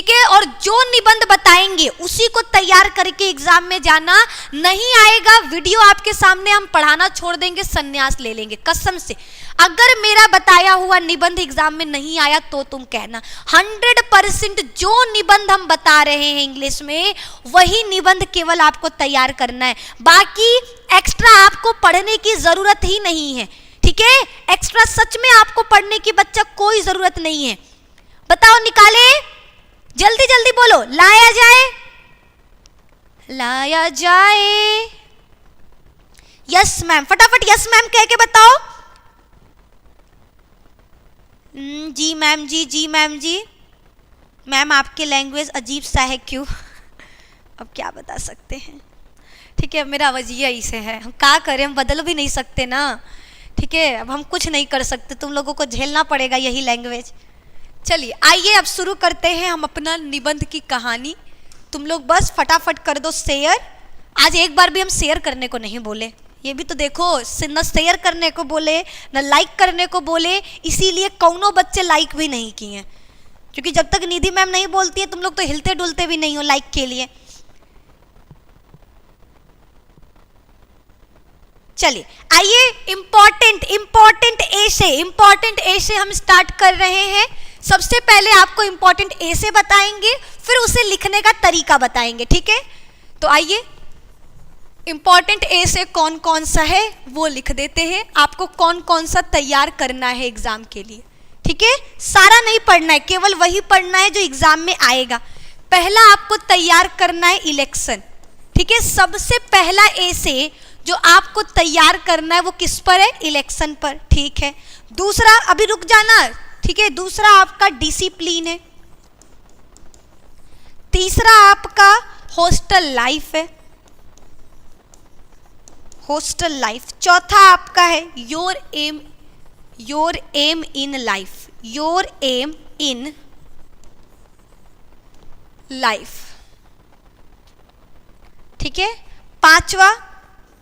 ठीक है। और जो निबंध बताएंगे उसी को तैयार करके एग्जाम में जाना। नहीं आएगा वीडियो आपके सामने, हम पढ़ाना छोड़ देंगे, संन्यास ले लेंगे कसम से। अगर मेरा बताया हुआ निबंध एग्जाम में नहीं आया तो तुम कहना। 100% जो निबंध हम बता रहे हैं इंग्लिश में वही निबंध केवल आपको तैयार करना है, बाकी एक्स्ट्रा आपको पढ़ने की जरूरत ही नहीं है। ठीक है, एक्स्ट्रा सच में आपको पढ़ने की बच्चा कोई जरूरत नहीं है। बताओ निकाले, जल्दी जल्दी बोलो। लाया जाए, लाया जाए। यस मैम, फटाफट यस मैम कह के बताओ। जी मैम जी, जी मैम जी। मैम आपके लैंग्वेज अजीब सा है, क्यों? अब क्या बता सकते हैं। ठीक है, मेरा वजिया ही से है, हम क्या करें, हम बदल भी नहीं सकते ना। ठीक है, अब हम कुछ नहीं कर सकते, तुम लोगों को झेलना पड़ेगा यही लैंग्वेज। चलिए आइए अब शुरू करते हैं हम अपना निबंध की कहानी। तुम लोग बस फटाफट कर दो शेयर। आज एक बार भी हम शेयर करने को नहीं बोले, ये भी तो देखो, न शेयर करने को बोले न लाइक करने को बोले, इसीलिए कौनों बच्चे लाइक भी नहीं किए, क्योंकि जब तक निधि मैम नहीं बोलती है तुम लोग तो हिलते डुलते भी नहीं हो लाइक के लिए। चलिए आइए इंपॉर्टेंट ए से हम स्टार्ट कर रहे हैं। सबसे पहले आपको इंपॉर्टेंट ए से बताएंगे, फिर उसे लिखने का तरीका बताएंगे। ठीक है, तो आइए इंपॉर्टेंट ए से कौन कौन सा है वो लिख देते हैं। आपको कौन कौन सा तैयार करना है एग्जाम के लिए। ठीक है, सारा नहीं पढ़ना है, केवल वही पढ़ना है जो एग्जाम में आएगा। पहला आपको तैयार करना है इलेक्शन। ठीक है, सबसे पहला ए से जो आपको तैयार करना है वो किस पर है? इलेक्शन पर। ठीक है, दूसरा, अभी रुक जाना। ठीक है, दूसरा आपका डिसिप्लिन है। तीसरा आपका हॉस्टल लाइफ है, हॉस्टल लाइफ। चौथा आपका है your aim in life, your aim in life. ठीक है,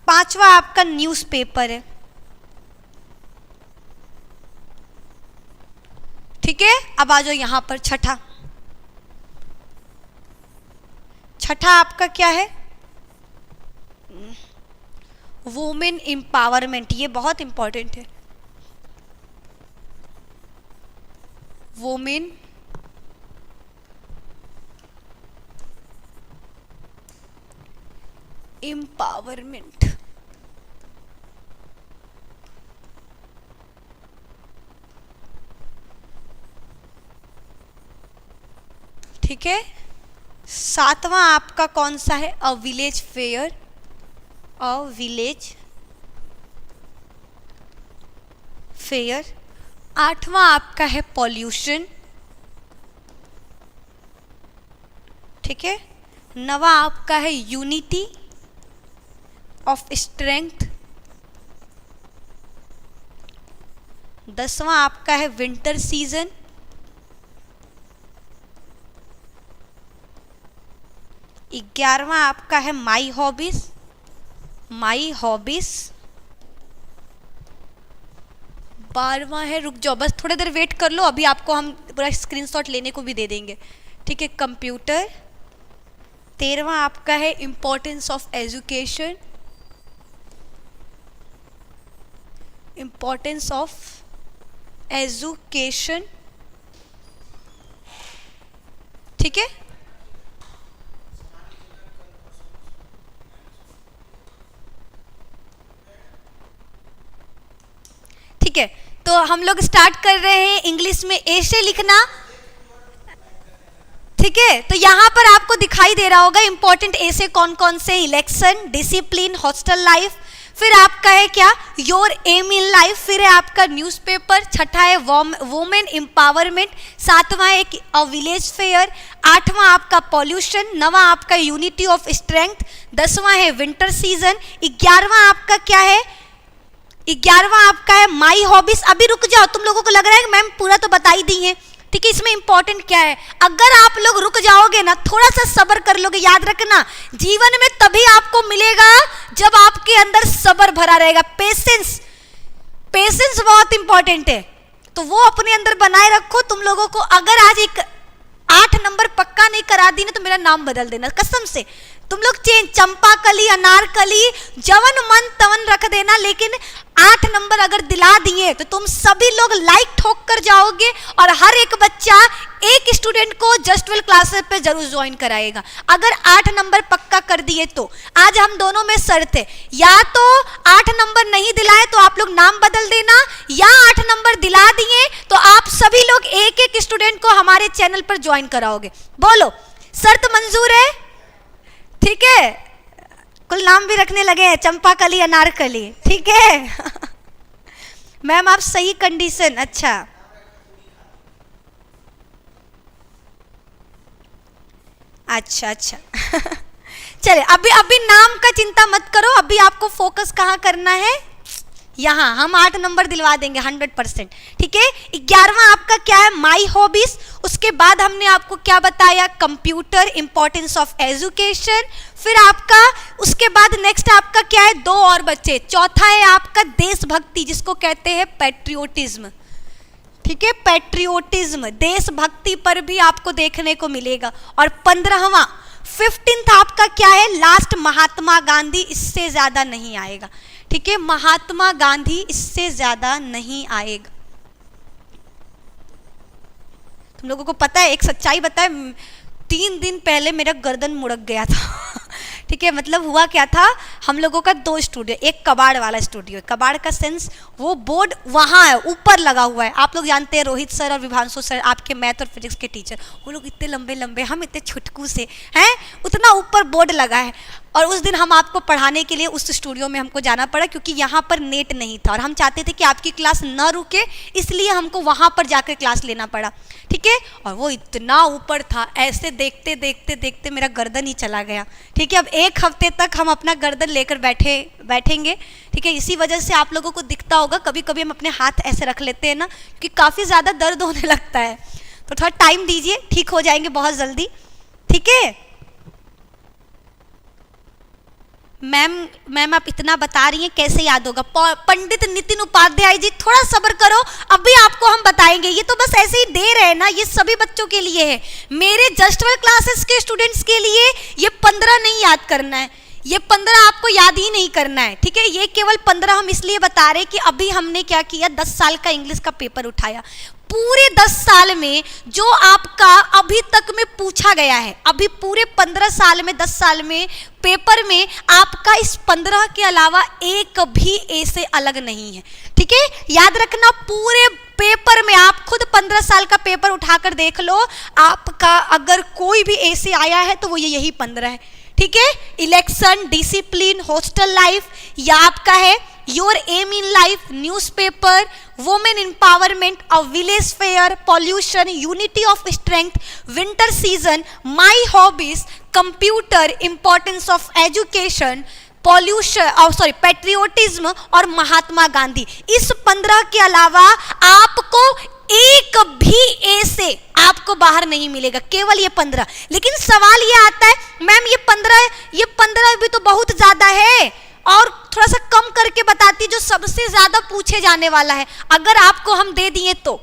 पांचवा आपका न्यूज़पेपर है। ठीक है, अब आ जाओ यहां पर छठा आपका क्या है? वुमेन एम्पावरमेंट, ये बहुत इंपॉर्टेंट है। Women empowerment. ठीक है, सातवां आपका कौन सा है? अ विलेज फेयर, अ विलेज फेयर। आठवां आपका है पॉल्यूशन। ठीक है, नवा आपका है यूनिटी ऑफ स्ट्रेंथ। 10वां आपका है विंटर सीजन। 11वां आपका है माई हॉबीज, माई हॉबीज। 12वां है, रुक जाओ बस थोड़ी देर वेट कर लो, अभी आपको हम पूरा स्क्रीनशॉट लेने को भी दे देंगे। ठीक है, कंप्यूटर। 13वां आपका है importance of education, importance of education. ठीक है, ठीक है, तो हम लोग स्टार्ट कर रहे हैं इंग्लिश में ए से लिखना। ठीक है, तो यहां पर आपको दिखाई दे रहा होगा इंपॉर्टेंट ए से कौन कौन से? Election, discipline, hostel life. फिर आपका है क्या? Your aim in life. फिर है आपका न्यूज़पेपर। छठा है वुमेन एम्पावरमेंट। 7वां है अ विलेज फेयर। 8वां आपका पॉल्यूशन। 9वां आपका यूनिटी ऑफ स्ट्रेंथ। 10वां है विंटर सीजन। 11वां आपका क्या है? 11वां आपका है माई हॉबीज। अभी रुक जाओ, तुम लोगों को लग रहा है कि मैम पूरा तो बता ही दी है। ठीक है, इसमें इंपॉर्टेंट क्या है? अगर आप लोग रुक जाओगे ना, थोड़ा सा सब्र कर लोगे, याद रखना जीवन में तभी आपको मिलेगा जब आपके अंदर सब्र भरा रहेगा। पेशेंस, पेशेंस बहुत इंपॉर्टेंट है, तो वो अपने अंदर बनाए रखो। तुम लोगों को अगर आज एक 8 नंबर पक्का करा दी ना तो मेरा नाम बदल देना कसम से। तुम लोग चेंज, चंपाकली, अनारकली, जवन मन तवन रख देना, लेकिन 8 नंबर अगर दिला दिए तो तुम सभी लोग लाइक ठोक कर जाओगे और हर एक बच्चा एक स्टूडेंट को जस्ट वेल क्लासेस पे जरूर ज्वाइन कराएगा अगर 8 नंबर पक्का कर दिए तो। आज हम दोनों में शर्त है, या तो 8 नंबर नहीं दिलाए तो आप लोग नाम बदल देना, या 8 नंबर दिला दिए तो आप सभी लोग एक एक स्टूडेंट को हमारे चैनल पर ज्वाइन कराओगे। बोलो शर्त मंजूर है? ठीक है, कुल नाम भी रखने लगे हैं, चंपाकली, अनारकली, ठीक है। मैम आप सही कंडीशन, अच्छा अच्छा अच्छा। चले अभी नाम का चिंता मत करो, अभी आपको फोकस कहाँ करना है, यहाँ हम 8 नंबर दिलवा देंगे 100%। ठीक है, 11वां आपका क्या है, माई हॉबीज। उसके बाद हमने आपको क्या बताया, कंप्यूटर, इंपॉर्टेंस ऑफ एजुकेशन। फिर आपका उसके बाद नेक्स्ट आपका क्या है, 2 और बच्चे। चौथा है आपका देशभक्ति, जिसको कहते हैं पैट्रियोटिज्म। ठीक है, पैट्रियोटिज्म, देशभक्ति पर भी आपको देखने को मिलेगा। और 15वां 15th आपका क्या है, लास्ट, महात्मा गांधी। इससे ज्यादा नहीं आएगा। ठीक है, महात्मा गांधी, इससे ज्यादा नहीं आएगा। तुम लोगों को पता है, एक सच्चाई बताए, 3 दिन पहले मेरा गर्दन मुड़क गया था। ठीक है, मतलब हुआ क्या था, हम लोगों का 2 स्टूडियो, एक कबाड़ वाला स्टूडियो, कबाड़ का सेंस वो बोर्ड वहाँ है, ऊपर लगा हुआ है। आप लोग जानते हैं रोहित सर और विभांशु सर, आपके मैथ और फिजिक्स के टीचर, वो लोग इतने लंबे लंबे, हम इतने छुटकू से हैं, उतना ऊपर बोर्ड लगा है। और उस दिन हम आपको पढ़ाने के लिए उस स्टूडियो में हमको जाना पड़ा, क्योंकि यहाँ पर नेट नहीं था और हम चाहते थे कि आपकी क्लास न रुके, इसलिए हमको वहाँ पर जाकर क्लास लेना पड़ा। ठीक है, और वो इतना ऊपर था, ऐसे देखते देखते देखते मेरा गर्दन ही चला गया। ठीक है, अब 1 हफ्ते तक हम अपना गर्दन लेकर बैठेंगे। ठीक है, इसी वजह से आप लोगों को दिखता होगा, कभी कभी हम अपने हाथ ऐसे रख लेते हैं ना, क्योंकि काफ़ी ज़्यादा दर्द होने लगता है। तो थोड़ा टाइम दीजिए, ठीक हो जाएंगे बहुत जल्दी। ठीक है मैम आप इतना बता रही हैं, कैसे याद होगा। पंडित नितिन उपाध्याय जी, थोड़ा सब्र करो, अभी आपको हम बताएंगे। ये तो बस ऐसे ही दे रहे हैं ना, ये सभी बच्चों के लिए है, मेरे जस्ट वेल क्लासेस के स्टूडेंट्स के लिए। ये 15 नहीं याद करना है, ये 15 आपको याद ही नहीं करना है। ठीक है, ये केवल 15 हम इसलिए बता रहे कि अभी हमने क्या किया, 10 साल का इंग्लिश का पेपर उठाया। पूरे 10 साल में जो आपका अभी तक में पूछा गया है, अभी पूरे 15 साल में, 10 साल में पेपर में आपका इस 15 के अलावा एक भी ए से अलग नहीं है। ठीक है, याद रखना, पूरे पेपर में आप खुद 15 साल का पेपर उठाकर देख लो, आपका अगर कोई भी ए से आया है तो वो यही 15 है। ठीक है, इलेक्शन, डिसिप्लिन, हॉस्टल लाइफ, या आपका है your aim in life, newspaper, women empowerment, a village fair, pollution, unity of strength, winter season, my hobbies, computer, importance of education, pollution, patriotism और महात्मा गांधी। इस 15 के अलावा आपको एक भी ए से आपको बाहर नहीं मिलेगा, केवल ये 15। लेकिन सवाल ये आता है, मैम ये 15 भी तो बहुत ज्यादा है, और थोड़ा सा कम करके बताती जो सबसे ज्यादा पूछे जाने वाला है। अगर आपको हम दे दिए तो,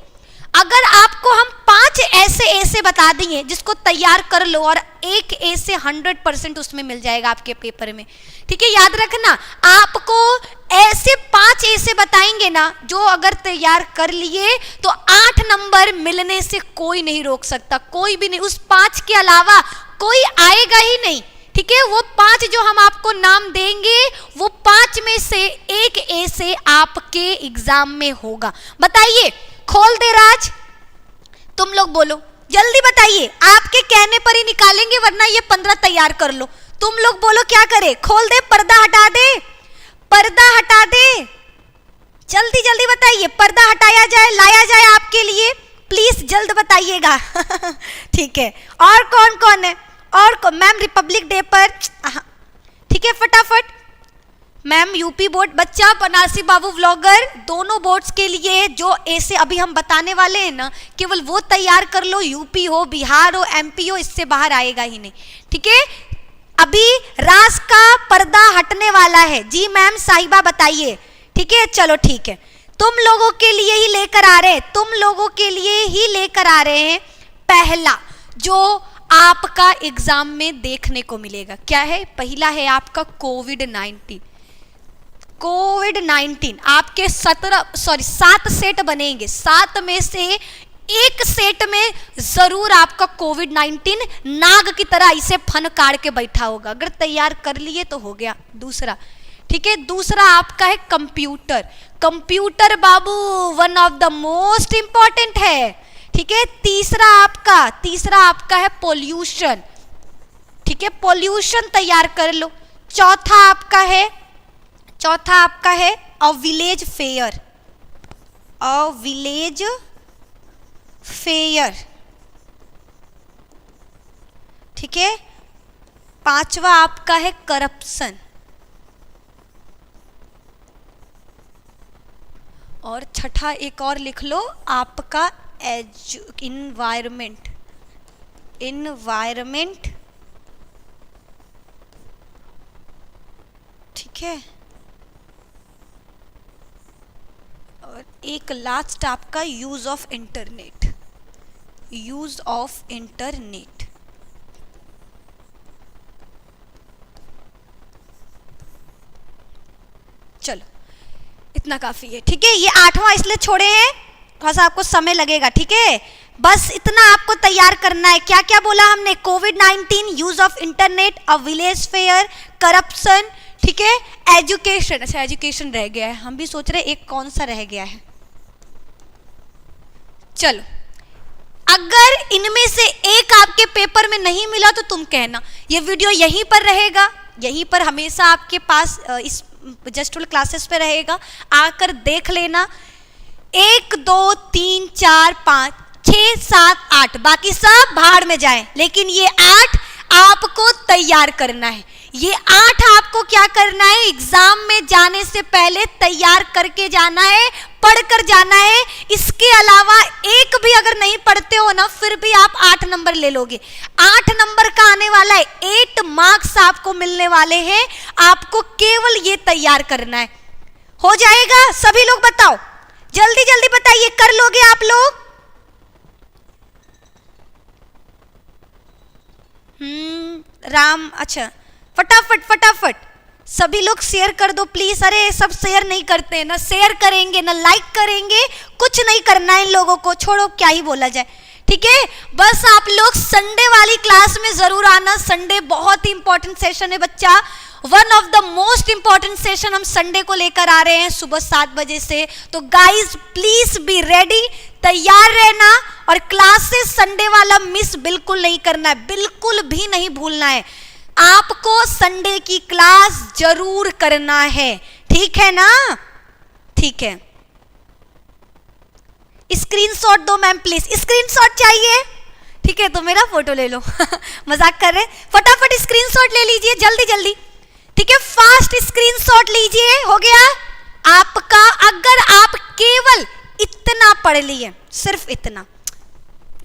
अगर आपको हम 5 ऐसे बता दिए जिसको तैयार कर लो, और एक ए से 100% उसमें मिल जाएगा आपके पेपर में। ठीक है, याद रखना, आपको ऐसे 5 ऐसे बताएंगे ना, जो अगर तैयार कर लिए तो 8 नंबर मिलने से कोई नहीं रोक सकता, कोई भी नहीं। उस 5 के अलावा कोई आएगा ही नहीं। ठीक है, वो 5 जो हम आपको नाम देंगे, वो 5 में से एक ए से आपके एग्जाम में होगा। बताइए, खोल दे राज, तुम लोग बोलो जल्दी बताइए, आपके कहने पर ही निकालेंगे, वरना ये 15 तैयार कर लो। तुम लोग बोलो क्या करे, खोल दे, पर्दा हटा दे, पर्दा हटा दे, जल्दी जल्दी बताइए, पर्दा हटाया जाए, लाया जाए आपके लिए, प्लीज जल्द बताइएगा। ठीक है, और कौन कौन है, और मैम रिपब्लिक डे पर, ठीक है फटाफट। मैम यूपी बोर्ड बच्चा, बनारसी बाबू व्लॉगर, दोनों बोर्ड्स के लिए जो ऐसे अभी हम बताने वाले हैं ना, केवल वो तैयार कर लो। यूपी हो, बिहार हो, एमपी हो, इससे बाहर आएगा ही नहीं। ठीक है, अभी रास का पर्दा हटने वाला है। जी मैम साहिबा बताइए। ठीक है, चलो ठीक है, तुम लोगों के लिए ही लेकर आ रहे हैं, तुम लोगों के लिए ही लेकर आ रहे हैं। पहला जो आपका एग्जाम में देखने को मिलेगा। क्या है? पहला है आपका कोविड-19। कोविड-19 आपके 7 सेट बनेंगे, 7 में से एक सेट में जरूर आपका कोविड-19 नाग की तरह इसे फन काट के बैठा होगा। अगर तैयार कर लिए तो हो गया दूसरा। ठीक है, दूसरा आपका है computer. Computer Babu one of the most important है। ठीक है, तीसरा आपका है पोल्यूशन। ठीक है, पोल्यूशन तैयार कर लो। चौथा आपका है अ विलेज फेयर। अ विलेज फेयर। ठीक है, पांचवा आपका है करप्शन। और छठा एक और लिख लो आपका इन्वायरमेंट। ठीक है, और एक लास्ट आपका यूज ऑफ इंटरनेट। चलो इतना काफी है। ठीक है, ये 8वां इसलिए छोड़े हैं, थोड़ा सा आपको समय लगेगा। ठीक है, बस इतना आपको तैयार करना है। क्या क्या बोला हमने? कोविड-19, use of internet, a village fair, corruption. ठीक है, एजुकेशन। अच्छा, एजुकेशन रह गया है, हम भी सोच रहे एक कौन सा रह गया है। चलो, अगर इनमें से एक आपके पेपर में नहीं मिला तो तुम कहना। ये वीडियो यहीं पर रहेगा, यहीं पर हमेशा आपके पास इस जस्टफुल क्लासेस पे रहेगा, आकर देख लेना। 1 2 3 4 5 6 7 8 बाकी सब भाड़ में जाए, लेकिन ये 8 आपको तैयार करना है। ये 8 आपको क्या करना है? एग्जाम में जाने से पहले तैयार करके जाना है, पढ़कर जाना है। इसके अलावा एक भी अगर नहीं पढ़ते हो ना, फिर भी आप 8 नंबर ले लोगे। 8 नंबर का आने वाला है, 8 मार्क्स आपको मिलने वाले हैं। आपको केवल ये तैयार करना है। हो जाएगा? सभी लोग बताओ, जल्दी जल्दी बताइए, कर लोगे आप लोग? राम, अच्छा फटाफट सभी लोग शेयर कर दो प्लीज। अरे सब शेयर नहीं करते हैं ना, शेयर करेंगे ना लाइक करेंगे, कुछ नहीं करना है इन लोगों को, छोड़ो क्या ही बोला जाए। ठीक है, बस आप लोग संडे वाली क्लास में जरूर आना। संडे बहुत ही इंपॉर्टेंट सेशन है बच्चा, one of the most important session हम संडे को लेकर आ रहे हैं सुबह 7 बजे से। तो गाइज प्लीज बी रेडी, तैयार रहना, और क्लासेस संडे वाला मिस बिल्कुल नहीं करना है, बिल्कुल भी नहीं भूलना है। आपको संडे की क्लास जरूर करना है, ठीक है ना? ठीक है, स्क्रीनशॉट दो मैम प्लीज, स्क्रीनशॉट चाहिए। ठीक है, तो मेरा फोटो ले लो मजाक कर रहे, फटाफट स्क्रीनशॉट ले लीजिए जल्दी जल्दी। ठीक है, फास्ट स्क्रीनशॉट लीजिए। हो गया आपका? अगर आप केवल इतना पढ़ लिए, सिर्फ इतना,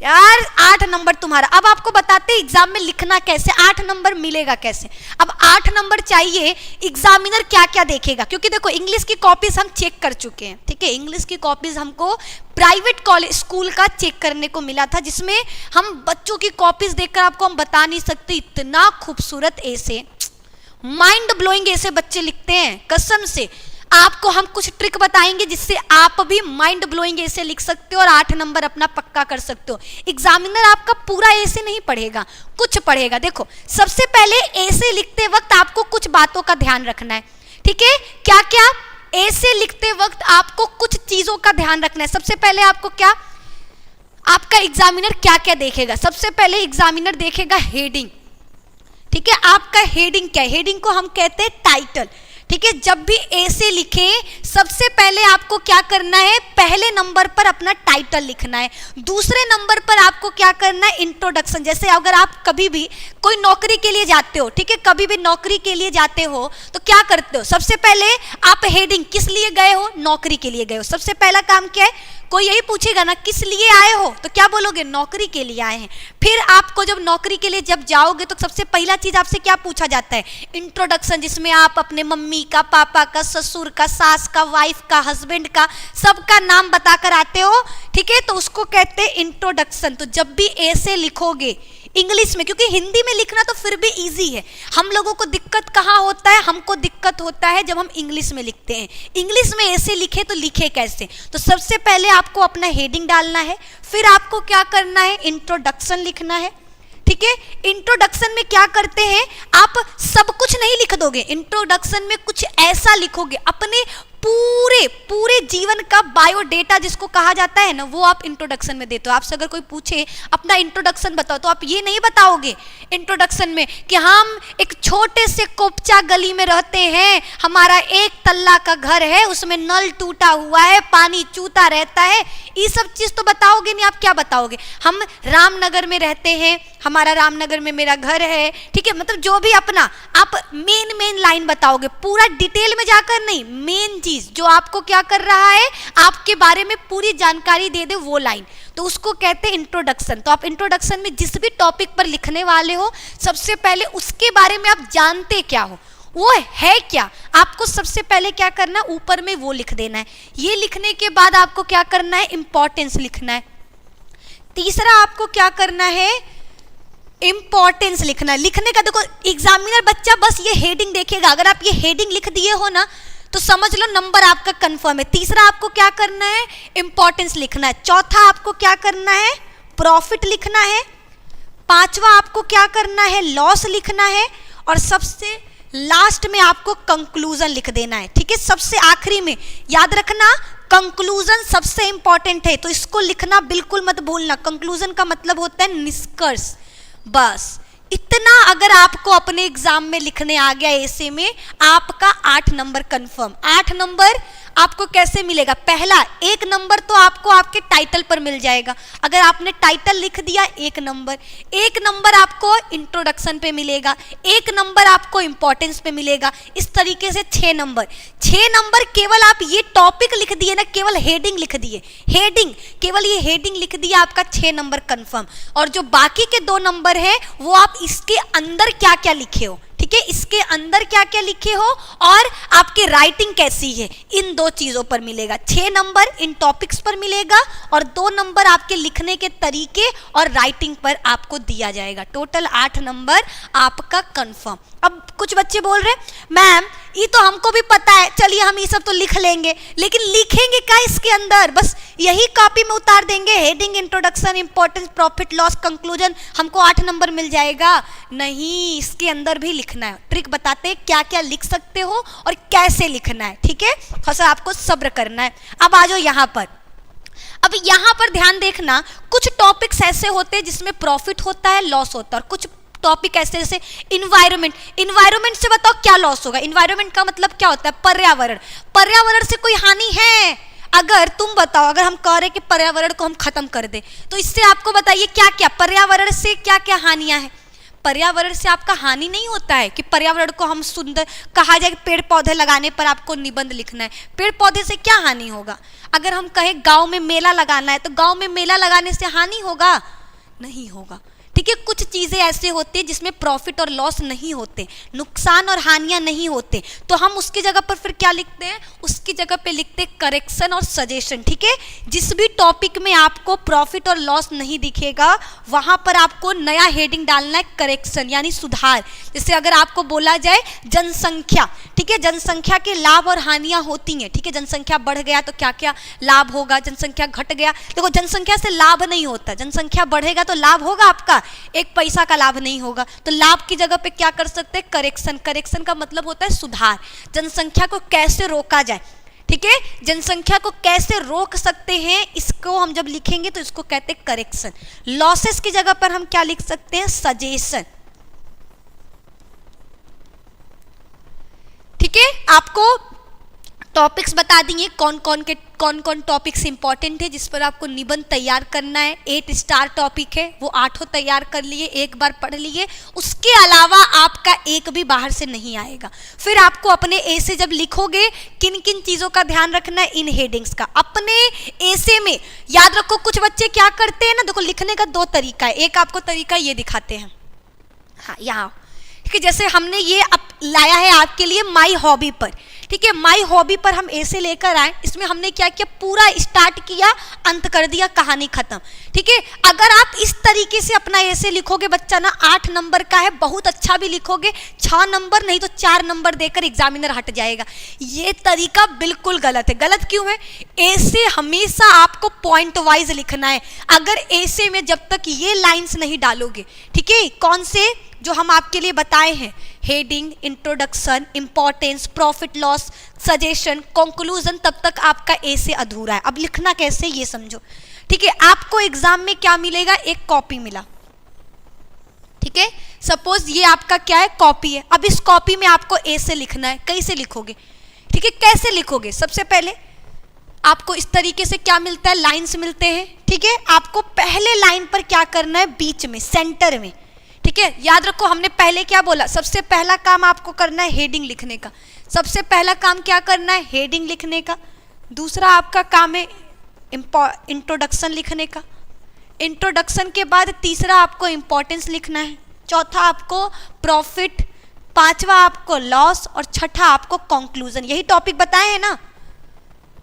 यार 8 नंबर तुम्हारा। अब आपको बताते हैं एग्जाम में लिखना कैसे, 8 नंबर मिलेगा कैसे। अब 8 नंबर चाहिए, एग्जामिनर क्या क्या देखेगा, क्योंकि देखो इंग्लिश की कॉपीज हम चेक कर चुके हैं। ठीक है, इंग्लिश की कॉपीज हमको प्राइवेट कॉलेज स्कूल का चेक करने को मिला था, जिसमें हम बच्चों की कॉपीज देखकर आपको हम बता नहीं सकते, इतना खूबसूरत ऐसे, माइंड ब्लोइंग ऐसे बच्चे लिखते हैं कसम से। आपको हम कुछ ट्रिक बताएंगे जिससे आप भी माइंड ब्लोइंग ऐसे लिख सकते हो और 8 नंबर अपना पक्का कर सकते हो। एग्जामिनर आपका पूरा ऐसे नहीं पढ़ेगा, कुछ पढ़ेगा। देखो सबसे पहले ऐसे लिखते वक्त आपको कुछ बातों का ध्यान रखना है। ठीक है, क्या क्या? ऐसे लिखते वक्त आपको कुछ चीजों का ध्यान रखना है। सबसे पहले आपको क्या, आपका एग्जामिनर क्या क्या देखेगा? सबसे पहले एग्जामिनर देखेगा हेडिंग। ठीक है, आपका हेडिंग क्या है? हेडिंग को हम कहते हैं टाइटल। ठीक है, जब भी ऐसे लिखे सबसे पहले आपको क्या करना है? पहले नंबर पर अपना टाइटल लिखना है। दूसरे नंबर पर आपको क्या करना है? इंट्रोडक्शन। जैसे अगर आप कभी भी कोई नौकरी के लिए जाते हो, ठीक है, कभी भी नौकरी के लिए जाते हो तो क्या करते हो? सबसे पहले आप हेडिंग, किस लिए गए हो? नौकरी के लिए गए हो। सबसे पहला काम क्या है? कोई यही पूछेगा ना किस लिए आए हो, तो क्या बोलोगे? नौकरी के लिए आए हैं। फिर आपको जब नौकरी के लिए जब जाओगे तो सबसे पहला चीज आपसे क्या पूछा जाता है? इंट्रोडक्शन, जिसमें आप अपने मम्मी का, पापा का, ससुर का, सास का, वाइफ का, हस्बैंड का, सबका नाम बताकर आते हो। ठीक है, तो उसको कहते हैं इंट्रोडक्शन। तो जब भी ऐसे लिखोगे, इंग्लिश में, क्योंकि हिंदी में लिखना तो फिर भी इजी है। हम लोगों को दिक्कत कहाँ होता है, हमको दिक्कत होता है जब हम इंग्लिश में लिखते हैं। इंग्लिश में ऐसे लिखे तो लिखे कैसे? तो सबसे पहले आपको अपना हेडिंग डालना है, फिर आपको क्या करना है, इंट्रोडक्शन लिखना है। ठीक है, इंट्रोडक्शन में क्या करते हैं, आप सब कुछ नहीं लिख दोगे, इंट्रोडक्शन में कुछ ऐसा लिखोगे, अपने पूरे जीवन का बायोडेटा जिसको कहा जाता है ना, वो आप इंट्रोडक्शन में देते हो। आपसे अगर कोई पूछे अपना इंट्रोडक्शन बताओ, तो आप ये नहीं बताओगे इंट्रोडक्शन में कि हम एक छोटे से कोपचा गली में रहते हैं, हमारा 1 तल्ला का घर है, उसमें नल टूटा हुआ है, पानी चूता रहता है, ये सब चीज तो बताओगे नहीं। आप क्या बताओगे, हम रामनगर में रहते हैं, हमारा रामनगर में मेरा घर है। ठीक है, मतलब जो भी अपना आप मेन लाइन बताओगे, पूरा डिटेल में जाकर नहीं, मेन चीज जो आपको क्या कर रहा है, आपके बारे में पूरी जानकारी दे दे वो लाइन, तो उसको कहते हैं इंट्रोडक्शन। तो आप इंट्रोडक्शन में जिस भी टॉपिक पर लिखने वाले हो, सबसे पहले उसके बारे में आप जानते क्या हो, वो है क्या, आपको सबसे पहले क्या करना है, ऊपर में वो लिख देना है। ये लिखने के बाद आपको क्या करना है, इंपॉर्टेंस लिखना है। तीसरा आपको क्या करना है, इंपॉर्टेंस लिखना है। लिखने का देखो, एग्जामिनर बच्चा बस ये हेडिंग देखेगा, अगर आप ये हेडिंग लिख दिए हो ना तो समझ लो नंबर आपका कंफर्म है। तीसरा आपको क्या करना है, इंपॉर्टेंस लिखना है। चौथा आपको क्या करना है, प्रॉफिट लिखना है। पांचवा आपको क्या करना है, लॉस लिखना है। और सबसे लास्ट में आपको कंक्लूजन लिख देना है। ठीक है, सबसे आखिरी में याद रखना, कंक्लूजन सबसे इंपॉर्टेंट है, तो इसको लिखना बिल्कुल मत भूलना। कंक्लूजन का मतलब होता है निष्कर्ष। बस इतना अगर आपको अपने एग्जाम में लिखने आ गया ऐसे में, आपका 8 नंबर कंफर्म। 8 नंबर आपको कैसे मिलेगा, पहला 1 नंबर तो आपको आपके टाइटल पर मिल जाएगा। अगर आपने टाइटल लिख दिया 1 नंबर, 1 नंबर आपको इंट्रोडक्शन पे मिलेगा, 1 नंबर आपको इंपॉर्टेंस पे मिलेगा। इस तरीके से 6 नंबर। 6 नंबर केवल आप ये टॉपिक लिख दिए ना, केवल हेडिंग लिख दिए, हेडिंग, केवल ये हेडिंग लिख दिया, आपका 6 नंबर कंफर्म। और जो बाकी के 2 नंबर है वो आप इसके अंदर क्या क्या लिखे हो, ठीक है, इसके अंदर क्या क्या लिखे हो और आपकी राइटिंग कैसी है, इन 2 चीजों पर मिलेगा। 6 नंबर इन टॉपिक्स पर मिलेगा और 2 नंबर आपके लिखने के तरीके और राइटिंग पर आपको दिया जाएगा। टोटल 8 नंबर आपका कंफर्म। अब कुछ बच्चे बोल रहे मैम ये तो हमको भी पता है, चलिए हम ये सब तो लिख लेंगे, लेकिन लिखेंगे क्या इसके अंदर, बस यही कॉपी में उतार देंगे, heading, introduction, importance, profit, loss, conclusion, हमको 8 नंबर मिल जाएगा? नहीं, इसके अंदर भी लिखना है। ट्रिक बताते हैं क्या क्या लिख सकते हो और कैसे लिखना है। ठीक है, थोड़ा आपको सब्र करना है। अब आ जाओ यहाँ पर। अब यहाँ पर ध्यान देखना, कुछ टॉपिक्स ऐसे होते हैं जिसमें प्रॉफिट होता है, लॉस होता है, और कुछ टॉपिक ऐसे जैसे इन्वायरमेंट। इन्वायरमेंट से बताओ क्या लॉस होगा? इन्वायरमेंट का मतलब क्या होता है? पर्यावरण। पर्यावरण से कोई हानि है? अगर तुम बताओ, अगर हम कह रहे कि पर्यावरण को हम खत्म कर दे, तो इससे आपको बताइए क्या क्या पर्यावरण से क्या क्या हानियां हैं? पर्यावरण से आपका हानि नहीं होता है कि पर्यावरण को हम सुंदर कहा जाए। पेड़ पौधे लगाने पर आपको निबंध लिखना है, पेड़ पौधे से क्या हानि होगा? अगर हम कहें गांव में मेला लगाना है, तो गांव में मेला लगाने से हानि होगा? नहीं होगा। ठीक है, कुछ चीजें ऐसे होती है जिसमें प्रॉफिट और लॉस नहीं होते, नुकसान और हानियां नहीं होते, तो हम उसकी जगह पर फिर क्या लिखते हैं? उसकी जगह पे लिखते हैं करेक्शन और सजेशन। ठीक है, जिस भी टॉपिक में आपको प्रॉफिट और लॉस नहीं दिखेगा, वहां पर आपको नया हेडिंग डालना है, करेक्शन यानी सुधार। जैसे अगर आपको बोला जाए जनसंख्या, ठीक है, जनसंख्या के लाभ और हानियां होती हैं। ठीक है, जनसंख्या बढ़ गया तो क्या क्या लाभ होगा, जनसंख्या घट गया, देखो जनसंख्या से लाभ नहीं होता, जनसंख्या बढ़ेगा तो लाभ होगा आपका, 1 पैसा का लाभ नहीं होगा। तो लाभ की जगह पे क्या कर सकते हैं? करेक्शन। करेक्शन का मतलब होता है सुधार, जनसंख्या को कैसे रोका जाए। ठीक है, जनसंख्या को कैसे रोक सकते हैं, इसको हम जब लिखेंगे तो इसको कहते हैं करेक्शन। लॉसेस की जगह पर हम क्या लिख सकते हैं? सजेशन। ठीक है, आपको टॉपिक्स बता देंगे कौन कौन टॉपिक्स इंपॉर्टेंट है जिस पर आपको निबंध तैयार करना है। 8 स्टार टॉपिक है, वो 8 तैयार कर लिए, एक बार पढ़ लिए, उसके अलावा आपका एक भी बाहर से नहीं आएगा। फिर आपको अपने ऐसे जब लिखोगे, किन किन चीज़ों का ध्यान रखना है? इन हेडिंग्स का। अपने ऐसे में याद रखो, कुछ बच्चे क्या करते हैं ना, देखो लिखने का 2 तरीका है। एक आपको तरीका ये दिखाते हैं, हाँ यहाँ कि जैसे हमने ये लाया है आपके लिए माई हॉबी पर। ठीक है, माई हॉबी पर हम ए से लेकर आए, इसमें हमने क्या किया, पूरा स्टार्ट किया, अंत कर दिया, कहानी खत्म। ठीक है, अगर आप इस तरीके से अपना ए से लिखोगे बच्चा ना, 8 नंबर का है, बहुत अच्छा भी लिखोगे, 6 नंबर नहीं तो 4 नंबर देकर एग्जामिनर हट जाएगा। ये तरीका बिल्कुल गलत है। गलत क्यों है? ए से हमेशा आपको पॉइंट वाइज लिखना है। अगर ए से में जब तक ये लाइंस नहीं डालोगे, ठीक है, कौन से जो हम आपके लिए बताए हैं, heading, introduction, importance, profit loss, suggestion, conclusion, तब तक आपका ए से अधूरा है। अब लिखना कैसे ये समझो। ठीक है, आपको एग्जाम में क्या मिलेगा, एक कॉपी मिला। ठीक है, सपोज ये आपका क्या है, कॉपी है। अब इस कॉपी में आपको ए से लिखना है। कैसे लिखोगे? ठीक है, कैसे लिखोगे? सबसे पहले आपको इस तरीके से क्या मिलता है, लाइन्स मिलते हैं। ठीक है, आपको पहले लाइन पर क्या करना है, बीच में, सेंटर में। ठीक है, याद रखो हमने पहले क्या बोला, सबसे पहला काम आपको करना है हेडिंग लिखने का। सबसे पहला काम क्या करना है, हेडिंग लिखने का। दूसरा आपका काम है इंट्रोडक्शन लिखने का। इंट्रोडक्शन के बाद तीसरा आपको इंपॉर्टेंस लिखना है, चौथा आपको प्रॉफिट, पांचवा आपको लॉस और छठा आपको कंक्लूजन। यही टॉपिक बताए हैं ना।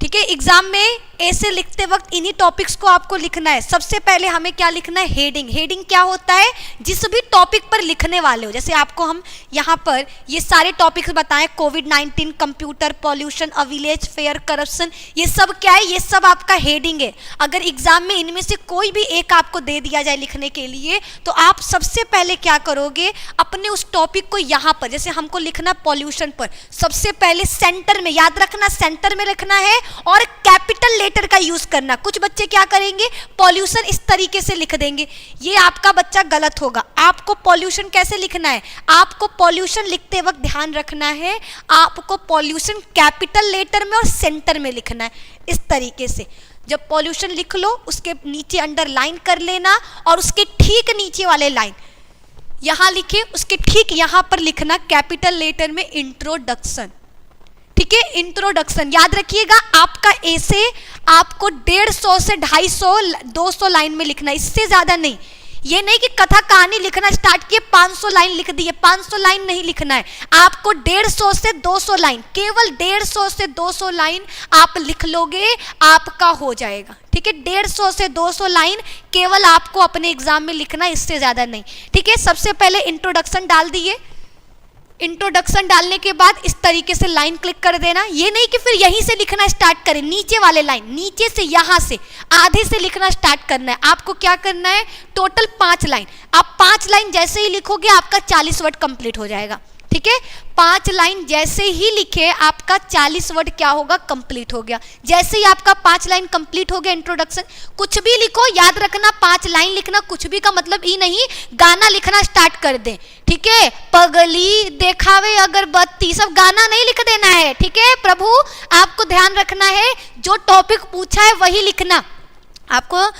ठीक है, एग्जाम में ऐसे लिखते वक्त इन्हीं टॉपिक्स को आपको लिखना है। सबसे पहले हमें क्या लिखना है, हेडिंग। हेडिंग क्या होता है, जिस भी टॉपिक पर लिखने वाले हो, जैसे आपको हम यहाँ पर ये सारे टॉपिक्स बताएं, कोविड-19, computer, pollution, a village fair, corruption, ये सब क्या है, ये सब आपका हेडिंग है। अगर एग्जाम में इनमें से कोई भी एक आपको दे दिया जाए लिखने के लिए, तो आप सबसे पहले क्या करोगे, अपने उस टॉपिक को यहाँ पर, जैसे हमको लिखना पॉल्यूशन पर, सबसे पहले सेंटर में, याद रखना सेंटर में लिखना है और कैपिटल लेटर का यूज करना। कुछ बच्चे क्या करेंगे, पॉल्यूशन इस तरीके से लिख देंगे, ये आपका बच्चा गलत होगा। आपको पॉल्यूशन कैसे लिखना है, आपको पॉल्यूशन लिखते वक्त ध्यान रखना है, आपको पॉल्यूशन कैपिटल लेटर में और सेंटर में लिखना है। इस तरीके से जब पॉल्यूशन लिख लो, उसके नीचे अंडरलाइन कर लेना और उसके ठीक नीचे वाले लाइन यहां लिखे, उसके ठीक यहां पर लिखना कैपिटल लेटर में इंट्रोडक्शन। ठीक है, इंट्रोडक्शन याद रखिएगा। आपका ए से आपको 150 से 250 200 लाइन में लिखना है, इससे ज्यादा नहीं। ये नहीं कि कथा कहानी लिखना स्टार्ट किए 500 लाइन लिख दी है, 500 लाइन नहीं लिखना है। आपको 150 से 200 लाइन, केवल 150 से 200 लाइन आप लिख लोगे, आपका हो जाएगा। ठीक है, 150 से 200 लाइन केवल आपको अपने एग्जाम में लिखना है, इससे ज्यादा नहीं। ठीक है, सबसे पहले इंट्रोडक्शन डाल दिए। इंट्रोडक्शन डालने के बाद इस तरीके से लाइन क्लिक कर देना। ये नहीं कि फिर यहीं से लिखना स्टार्ट करें, नीचे वाले लाइन, नीचे से यहां से आधे से लिखना स्टार्ट करना है। आपको क्या करना है, टोटल 5 लाइन। आप 5 लाइन जैसे ही लिखोगे आपका 40 वर्ड कंप्लीट हो जाएगा। ठीक है, 5 लाइन जैसे ही लिखे आपका 40 वर्ड क्या होगा, कंप्लीट हो गया। जैसे ही आपका 5 लाइन कंप्लीट हो गया इंट्रोडक्शन, कुछ भी लिखो, याद रखना 5 लाइन लिखना, कुछ भी का मतलब ही नहीं गाना लिखना स्टार्ट कर दें। ठीक है, पगली देखावे अगरबत्ती, सब गाना नहीं लिख देना है। ठीक है प्रभु, आपको ध्यान रखना है, जो टॉपिक पूछा है वही लिखना। आपको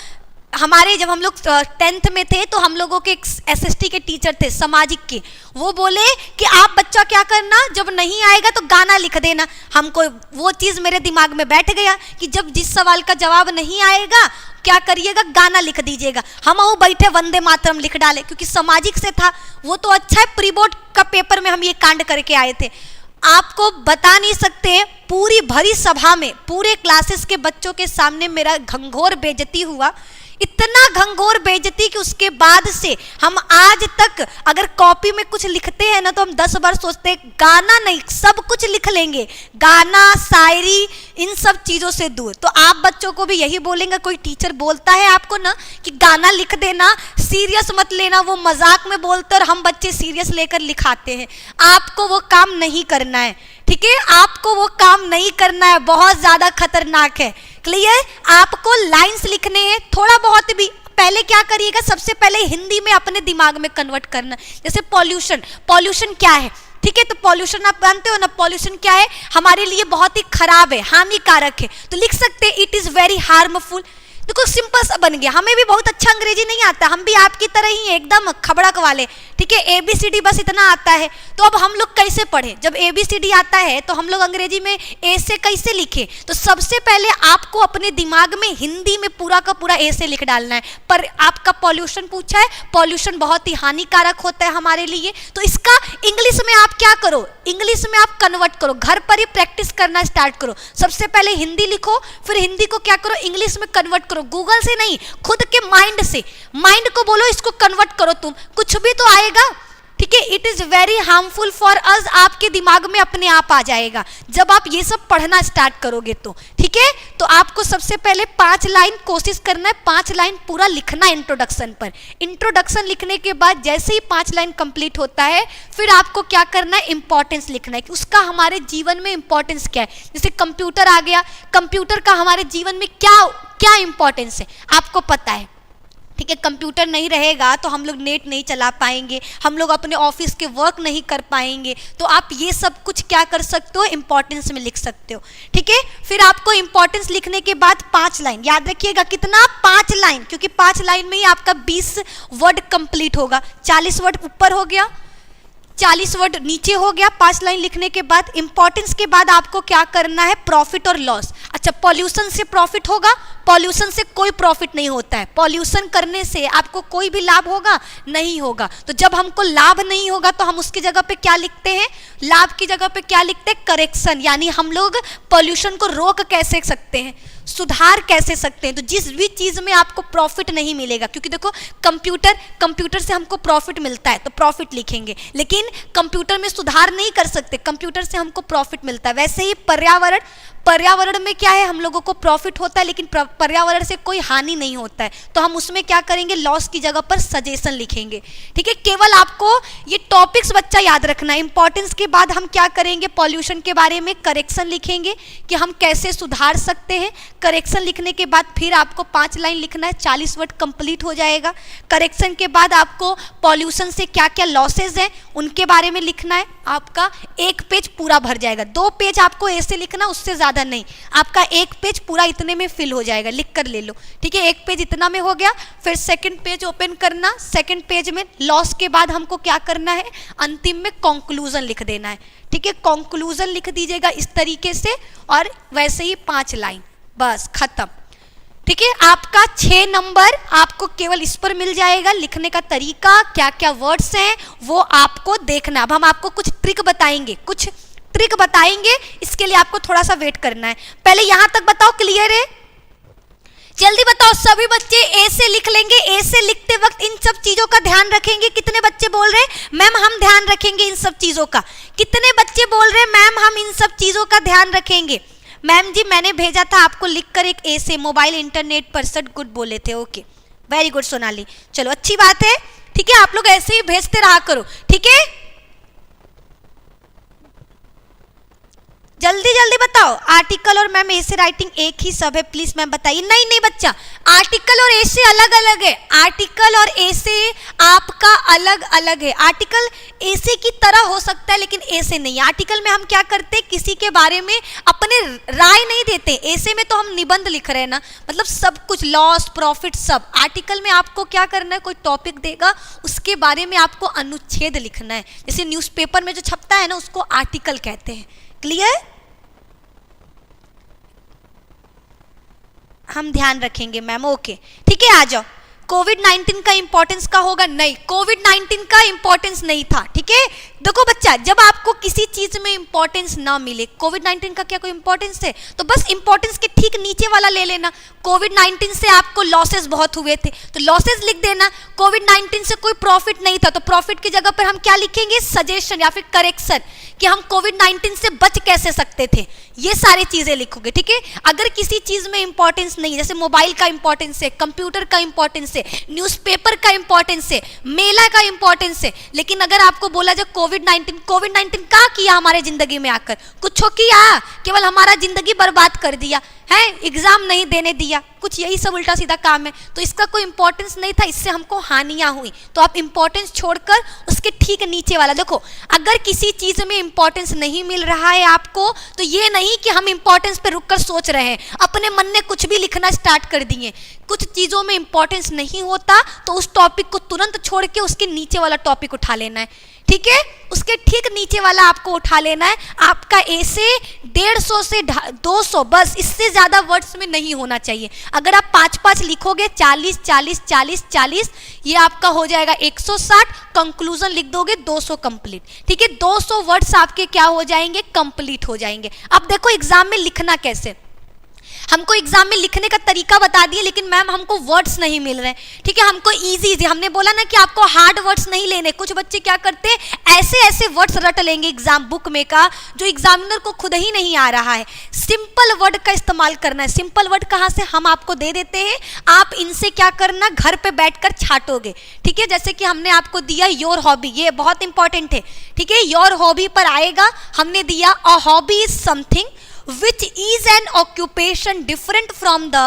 हमारे जब हम लोग 10th में थे तो हम लोगों के एसएसटी के टीचर थे सामाजिक के, वो बोले कि आप बच्चा क्या करना, जब नहीं आएगा तो गाना लिख देना। हमको वो चीज़ मेरे दिमाग में बैठ गया कि जब जिस सवाल का जवाब नहीं आएगा क्या करिएगा, गाना लिख दीजिएगा। हम वो बैठे वंदे मातरम लिख डाले, क्योंकि सामाजिक से था वो तो अच्छा है, प्री बोर्ड का पेपर में हम ये कांड करके आए थे। आपको बता नहीं सकते, पूरी भरी सभा में पूरे क्लासेस के बच्चों के सामने मेरा घंघोर बेइज्जती हुआ, इतना घंघोर बेइज्जती कि उसके बाद से हम आज तक अगर कॉपी में कुछ लिखते हैं ना तो हम 10 बार सोचते हैं, गाना नहीं सब कुछ लिख लेंगे, गाना शायरी इन सब चीज़ों से दूर। तो आप बच्चों को भी यही बोलेंगे, कोई टीचर बोलता है आपको ना कि गाना लिख देना, सीरियस मत लेना, वो मजाक में बोलते और हम बच्चे सीरियस लेकर लिखाते हैं। आपको वो काम नहीं करना है। ठीक है, आपको वो काम नहीं करना है, बहुत ज़्यादा खतरनाक है। क्लियर, आपको लाइंस लिखने हैं, थोड़ा बहुत भी। पहले क्या करिएगा, सबसे पहले हिंदी में अपने दिमाग में कन्वर्ट करना। जैसे पॉल्यूशन, पॉल्यूशन क्या है, ठीक है, तो पॉल्यूशन आप जानते हो ना, पॉल्यूशन क्या है, हमारे लिए बहुत ही खराब है, हानिकारक है, तो लिख सकते हैं इट इज वेरी हार्मफुल। देखो सिंपल सा बन गया। हमें भी बहुत अच्छा अंग्रेजी नहीं आता, हम भी आपकी तरह ही एकदम खबड़क वाले, ठीक है, ABCD बस इतना आता है। तो अब हम लोग कैसे पढ़े? जब ABCD आता है तो हम लोग अंग्रेजी में ए से कैसे लिखे? तो सबसे पहले आपको अपने दिमाग में हिंदी में पूरा का पूरा ए से लिख डालना है। पर आपका पॉल्यूशन पूछा है, पॉल्यूशन बहुत ही हानिकारक होता है हमारे लिए, तो इसका इंग्लिश में आप क्या करो, इंग्लिश में आप कन्वर्ट करो, घर पर ही प्रैक्टिस करना स्टार्ट करो। सबसे पहले हिंदी लिखो, फिर हिंदी को क्या करो, इंग्लिश में कन्वर्ट करो। गूगल से नहीं, खुद के माइंड से, माइंड को बोलो इसको कन्वर्ट करो, तुम कुछ भी तो आएगा, ठीक है। It is very harmful for us, आपके दिमाग में अपने आप आ जाएगा जब आप ये सब पढ़ना स्टार्ट करोगे तो, ठीक है। तो आपको सबसे पहले 5 लाइन कोशिश करना है, 5 लाइन पूरा लिखना इंट्रोडक्शन पर। इंट्रोडक्शन लिखने के बाद जैसे ही 5 लाइन कंप्लीट होता है, फिर आपको क्या करना है, इंपॉर्टेंस लिखना है कि उसका हमारे जीवन में इंपॉर्टेंस क्या है। जैसे कंप्यूटर आ गया, कंप्यूटर का हमारे जीवन में क्या क्या इंपॉर्टेंस है आपको पता है, ठीक है। कंप्यूटर नहीं रहेगा तो हम लोग नेट नहीं चला पाएंगे, हम लोग अपने ऑफिस के वर्क नहीं कर पाएंगे। तो आप ये सब कुछ क्या कर सकते हो, इंपॉर्टेंस में लिख सकते हो, ठीक है। फिर आपको इंपॉर्टेंस लिखने के बाद 5 लाइन, याद रखिएगा कितना, 5 लाइन, क्योंकि 5 लाइन में ही आपका 20 वर्ड कंप्लीट होगा। 40 वर्ड ऊपर हो गया, 40 वर्ड नीचे हो गया 5 लाइन लिखने के बाद। इंपॉर्टेंस के बाद आपको क्या करना है, प्रॉफिट और लॉस। अच्छा, पॉल्यूशन से प्रॉफिट होगा? पॉल्यूशन से कोई प्रॉफिट नहीं होता है। पॉल्यूशन करने से आपको कोई भी लाभ होगा? नहीं होगा। तो जब हमको लाभ नहीं होगा तो हम उसकी जगह पे क्या लिखते हैं, लाभ की जगह पे क्या लिखते हैं, करेक्शन। यानी हम लोग पॉल्यूशन को रोक कैसे सकते हैं, सुधार कैसे सकते हैं। तो जिस भी चीज़ में आपको प्रॉफिट नहीं मिलेगा, क्योंकि देखो कंप्यूटर से हमको प्रॉफिट मिलता है तो प्रॉफिट लिखेंगे, लेकिन कंप्यूटर में सुधार नहीं कर सकते, कंप्यूटर से हमको प्रॉफिट मिलता है। वैसे ही पर्यावरण में क्या है, हम लोगों को प्रॉफिट होता है लेकिन पर्यावरण से कोई हानि नहीं होता है। तो हम उसमें क्या करेंगे, लॉस की जगह पर सजेशन लिखेंगे, ठीक है। केवल आपको ये टॉपिक्स बच्चा याद रखना है। इंपॉर्टेंस के बाद हम क्या करेंगे, पॉल्यूशन के बारे में करेक्शन लिखेंगे कि हम कैसे सुधार सकते हैं। करेक्शन लिखने के बाद फिर आपको 5 लाइन लिखना है, 40 वर्ड कंप्लीट हो जाएगा। करेक्शन के बाद आपको पॉल्यूशन से क्या क्या लॉसेज हैं उनके बारे में लिखना है। आपका 1 पेज पूरा भर जाएगा। 2 पेज आपको ऐसे लिखना, उससे ज़्यादा नहीं। आपका 1 पेज पूरा इतने में फिल हो जाएगा, लिख कर ले लो, ठीक है। 1 पेज इतना में हो गया। फिर सेकंड पेज ओपन करना, सेकंड पेज में लॉस के बाद हमको क्या करना है, अंतिम में कंक्लूजन लिख देना है, ठीक है। कंक्लूजन लिख दीजिएगा इस तरीके से, और वैसे ही 5 लाइन, बस खत्म, ठीक है। आपका 6 नंबर आपको केवल इस पर मिल जाएगा। लिखने का तरीका, क्या क्या वर्ड्स हैं वो आपको देखना। अब हम आपको कुछ ट्रिक बताएंगे, इसके लिए आपको थोड़ा सा वेट करना है। पहले यहां तक बताओ, क्लियर है? जल्दी बताओ, सभी बच्चे ए से लिख लेंगे। ए से लिखते वक्त इन सब चीजों का ध्यान रखेंगे। कितने बच्चे बोल रहे हैं मैम हम ध्यान रखेंगे इन सब चीजों का? कितने बच्चे बोल रहे हैं मैम हम इन सब चीजों का ध्यान रखेंगे? मैम जी मैंने भेजा था आपको लिखकर एक ए से, मोबाइल इंटरनेट परसेंट गुड बोले थे। ओके, वेरी गुड सोनाली, चलो अच्छी बात है, ठीक है। आप लोग ऐसे ही भेजते रहा करो, ठीक है। जल्दी जल्दी बताओ। आर्टिकल और मैम ए से राइटिंग एक ही सब है, प्लीज मैम बताइए। नहीं बच्चा, आर्टिकल और ए से अलग अलग है। आर्टिकल और ए से आपका अलग अलग है। आर्टिकल ए से की तरह हो सकता है लेकिन ए से नहीं। आर्टिकल में हम क्या करते हैं, किसी के बारे में अपने राय नहीं देते। ए से में तो हम निबंध लिख रहे हैं ना, मतलब सब कुछ, लॉस प्रॉफिट सब। आर्टिकल में आपको क्या करना है, कोई टॉपिक देगा उसके बारे में आपको अनुच्छेद लिखना है। जैसे न्यूज़पेपर में जो छपता है ना उसको आर्टिकल कहते हैं। क्लियर? हम ध्यान रखेंगे मैम, ओके ठीक है। आ जाओ। कोविड-19 का इंपॉर्टेंस का होगा? नहीं, कोविड-19 का इंपॉर्टेंस नहीं था, ठीक है। देखो बच्चा, जब आपको किसी चीज में इंपॉर्टेंस ना मिले, कोविड-19 का क्या कोई इंपॉर्टेंस है, तो बस इंपॉर्टेंस के ठीक नीचे वाला ले लेना। कोविड-19 से आपको लॉसेस बहुत हुए थे तो लॉसेस लिख देना। कोविड-19 से कोई प्रॉफिट नहीं था तो प्रॉफिट की जगह पर हम क्या लिखेंगे, सजेशन या फिर करेक्शन, कि हम कोविड-19 से बच कैसे सकते थे। ये सारी चीजें लिखोगे, ठीक है। अगर किसी चीज में इंपॉर्टेंस नहीं, जैसे मोबाइल का इंपॉर्टेंस है, कंप्यूटर का इंपॉर्टेंस है, न्यूज़पेपर का इंपॉर्टेंस है, मेला का इंपॉर्टेंस है, लेकिन अगर आपको बोला जाए कोविड-19 क्या किया हमारे जिंदगी में आकर, कुछ किया, केवल हमारा जिंदगी बर्बाद कर दिया। है, एग्जाम नहीं देने दिया, कुछ यही सब उल्टा सीधा काम है। तो इसका कोई इंपॉर्टेंस नहीं था, इससे हमको हानियां हुई। तो आप इंपॉर्टेंस छोड़कर उसके ठीक नीचे वाला देखो। अगर किसी चीज में इंपॉर्टेंस नहीं मिल रहा है आपको, तो ये नहीं कि हम इंपॉर्टेंस पे रुककर सोच रहे हैं, अपने मन में कुछ भी लिखना स्टार्ट कर दिए। कुछ चीजों में इंपॉर्टेंस नहीं होता तो उस टॉपिक को तुरंत छोड़ के उसके नीचे वाला टॉपिक उठा लेना है, ठीक है। उसके ठीक नीचे वाला आपको उठा लेना है। आपका ऐसे 150 से 200, बस इससे ज्यादा वर्ड्स में नहीं होना चाहिए। अगर आप 5-5 लिखोगे, 40 40 40 40, ये आपका हो जाएगा 160। कंक्लूजन लिख दोगे 200 कंप्लीट, ठीक है। 200 वर्ड्स आपके क्या हो जाएंगे, कंप्लीट हो जाएंगे। अब देखो एग्जाम में लिखना कैसे, हमको एग्जाम में लिखने का तरीका बता दिए, लेकिन मैम हमको वर्ड्स नहीं मिल रहे, ठीक है। हमको इजी हमने बोला ना कि आपको हार्ड वर्ड्स नहीं लेने। कुछ बच्चे क्या करते हैं, ऐसे ऐसे वर्ड्स रट लेंगे एग्जाम बुक में का, जो एग्जामिनर को खुद ही नहीं आ रहा है। सिंपल वर्ड का इस्तेमाल करना है। सिंपल वर्ड कहाँ से, हम आपको दे देते हैं, आप इनसे क्या करना, घर पे बैठकर छाटोगे, ठीक है। जैसे कि हमने आपको दिया योर हॉबी, ये बहुत इंपॉर्टेंट है, ठीक है। योर हॉबी पर आएगा, हमने दिया अ hobby is something which is an occupation different from the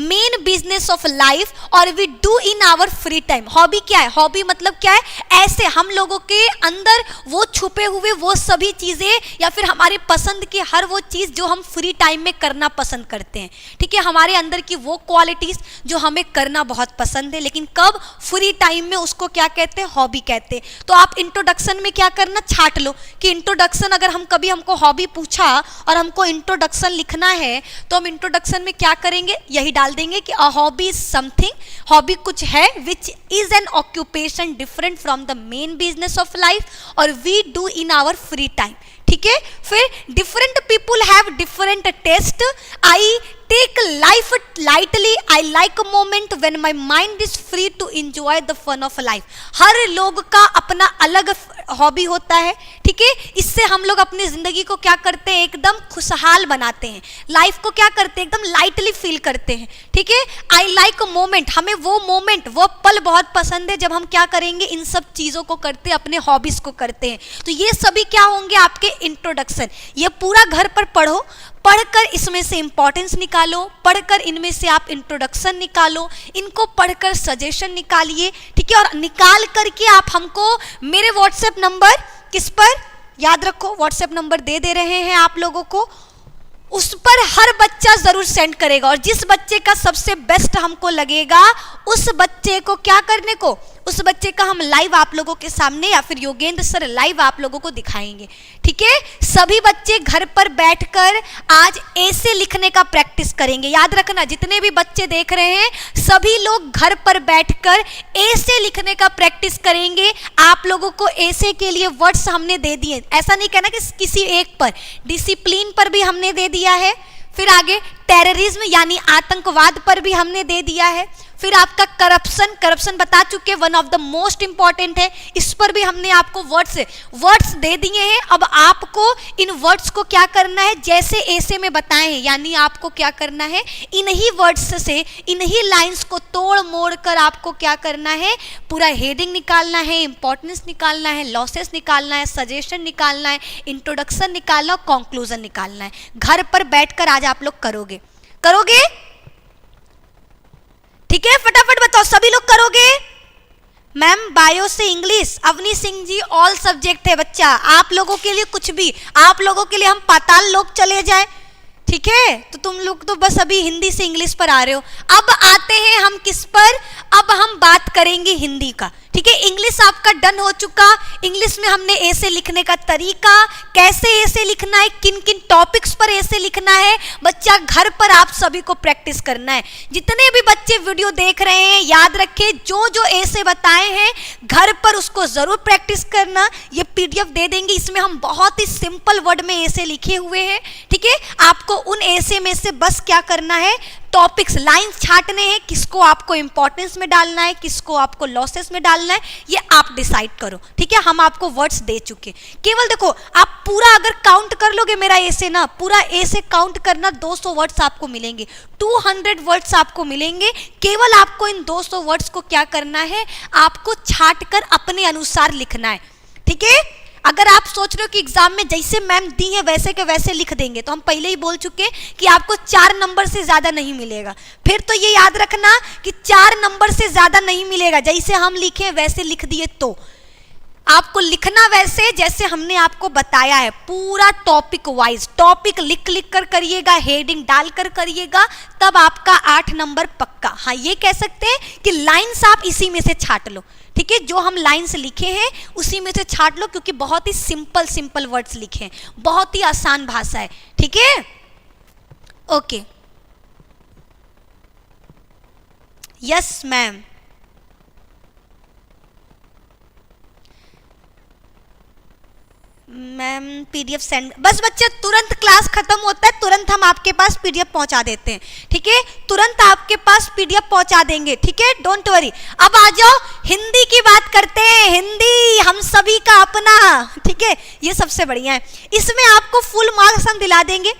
main business of life or we do in our free time। Hobby क्या है, हॉबी मतलब क्या है, ऐसे हम लोगों के अंदर वो छुपे हुए वो सभी चीजें या फिर हमारे पसंद की हर वो चीज जो हम फ्री टाइम में करना पसंद करते हैं, ठीक है। हमारे अंदर की वो क्वालिटीज जो हमें करना बहुत पसंद है, लेकिन कब, फ्री टाइम में, उसको क्या कहते हैं, हॉबी कहते हैं। तो आप इंट्रोडक्शन में क्या करना, छाट लो कि इंट्रोडक्शन, अगर हम कभी हमको हॉबी पूछा और हमको इंट्रोडक्शन लिखना है, तो हम इंट्रोडक्शन में क्या करेंगे, यही डाल देंगे कि a hobby is something, hobby कुछ है, which is an occupation different from the main business of life और we do in our free time, ठीक है। फिर different people have different taste, I take life lightly, I like a moment when my mind is free to enjoy the fun of life. हर लोग का अपना अलग hobby होता है, ठीक है। इससे हम लोग अपनी जिंदगी को क्या करते हैं, एकदम खुशहाल बनाते हैं, लाइफ को क्या करते हैं, एकदम लाइटली फील करते हैं, ठीक है। आई लाइक अ मोमेंट, हमें वो मोमेंट, वो पल बहुत पसंद है जब हम क्या करेंगे, इन सब चीजों को करते हैं, अपने हॉबीज को करते हैं। तो ये सभी क्या होंगे, आपके इंट्रोडक्शन। ये पूरा घर पर पढ़ो, पढ़कर इसमें से इंपॉर्टेंस निकालो, पढ़कर इनमें से आप इंट्रोडक्शन निकालो, इनको पढ़कर सजेशन निकालिए, ठीक है। और निकाल करके आप हमको मेरे व्हाट्सएप नंबर, किस पर, याद रखो व्हाट्सएप नंबर दे रहे हैं आप लोगों को, उस पर हर बच्चा जरूर सेंड करेगा। और जिस बच्चे का सबसे बेस्ट हमको लगेगा, उस बच्चे को क्या करने को, उस बच्चे का हम लाइव आप लोगों के सामने या फिर योगेंद्र सर लाइव आप लोगों को दिखाएंगे, ठीक है। सभी बच्चे घर पर बैठकर आज ऐसे लिखने का प्रैक्टिस करेंगे। याद रखना, जितने भी बच्चे देख रहे हैं, सभी लोग घर पर बैठकर ऐसे लिखने का प्रैक्टिस करेंगे। आप लोगों को ऐसे के लिए वर्ड्स हमने दे दिए, ऐसा नहीं कहना कि किसी एक पर, डिसिप्लिन पर भी हमने दे दिया है, फिर आगे टेररिज्म यानी आतंकवाद पर भी हमने दे दिया है, फिर आपका करप्शन बता चुके, one of the most important है, इस पर भी हमने आपको वर्ड्स दे दिए हैं। अब आपको इन वर्ड्स को क्या करना है, जैसे ऐसे में बताए हैं, यानी आपको क्या करना है, इन्हीं वर्ड्स से, इन्हीं लाइंस को तोड़ मोड़ कर आपको क्या करना है, पूरा हेडिंग निकालना है, इंपॉर्टेंस निकालना है, लॉसेस निकालना है, सजेशन निकालना है, इंट्रोडक्शन निकालना है, कंक्लूजन निकालना है। घर पर बैठकर आज आप लोग करोगे, ठीक है। फटाफट बताओ, सभी लोग करोगे। मैम बायो से English, Avani Singh ji all subject है बच्चा, आप लोगों के लिए कुछ भी, आप लोगों के लिए हम पाताल लोक चले जाए, ठीक है। तो तुम लोग तो बस अभी हिंदी से इंग्लिश पर आ रहे हो। अब आते हैं हम किस पर, अब हम बात करेंगे हिंदी का, ठीक है। इंग्लिश आपका डन हो चुका। इंग्लिश में हमने ऐसे लिखने का तरीका, कैसे ऐसे लिखना है, किन किन टॉपिक्स पर ऐसे लिखना है, बच्चा घर पर आप सभी को प्रैक्टिस करना है। जितने भी बच्चे वीडियो देख रहे हैं, याद रखें, जो जो ऐसे बताए हैं घर पर उसको जरूर प्रैक्टिस करना। ये पीडीएफ दे देंगे, इसमें हम बहुत ही सिंपल वर्ड में ऐसे लिखे हुए हैं, ठीक है। आपको उन ऐसे में से बस क्या करना है, टॉपिक्स, लाइंस छाटने हैं, किसको आपको इंपॉर्टेंस में डालना है, किसको आपको लॉसेस में डालना है, ये आप डिसाइड करो, ठीक है। हम आपको वर्ड्स दे चुके, केवल देखो आप पूरा अगर काउंट कर लोगे मेरा ऐसे ना, पूरा ऐसे काउंट करना, 200 वर्ड्स आपको मिलेंगे, 200 वर्ड्स आपको मिलेंगे। केवल आपको इन 200 वर्ड्स को क्या करना है, आपको छाट कर अपने अनुसार लिखना है, ठीक है। अगर आप सोच रहे हो कि एग्जाम में जैसे मैम दी है वैसे के वैसे लिख देंगे, तो हम पहले ही बोल चुके कि आपको 4 नंबर से ज्यादा नहीं मिलेगा। फिर तो ये याद रखना कि 4 नंबर से ज्यादा नहीं मिलेगा, जैसे हम लिखे वैसे लिख दिए तो आपको लिखना वैसे जैसे हमने आपको बताया है, पूरा टॉपिक वाइज टॉपिक लिख लिख कर करिएगा, हेडिंग डालकर करिएगा, तब आपका 8 नंबर पक्का। हाँ, ये कह सकते हैं कि लाइंस आप इसी में से छाट लो, ठीक है, जो हम लाइंस लिखे हैं उसी में से छाट लो, क्योंकि बहुत ही सिंपल सिंपल वर्ड्स लिखे हैं, बहुत ही आसान भाषा है, ठीक है। Okay, yes ma'am. Ma'am PDF send, बस बच्चे तुरंत क्लास खत्म होता है तुरंत हम आपके पास पीडीएफ पहुंचा देते हैं, ठीक है, तुरंत आपके पास पीडीएफ पहुंचा देंगे, ठीक है, डोंट वरी। अब आ जाओ हिंदी की बात करते हैं, हिंदी हम सभी का अपना, ठीक है, ये सबसे बढ़िया है, इसमें आपको फुल मार्क्स हम दिला देंगे।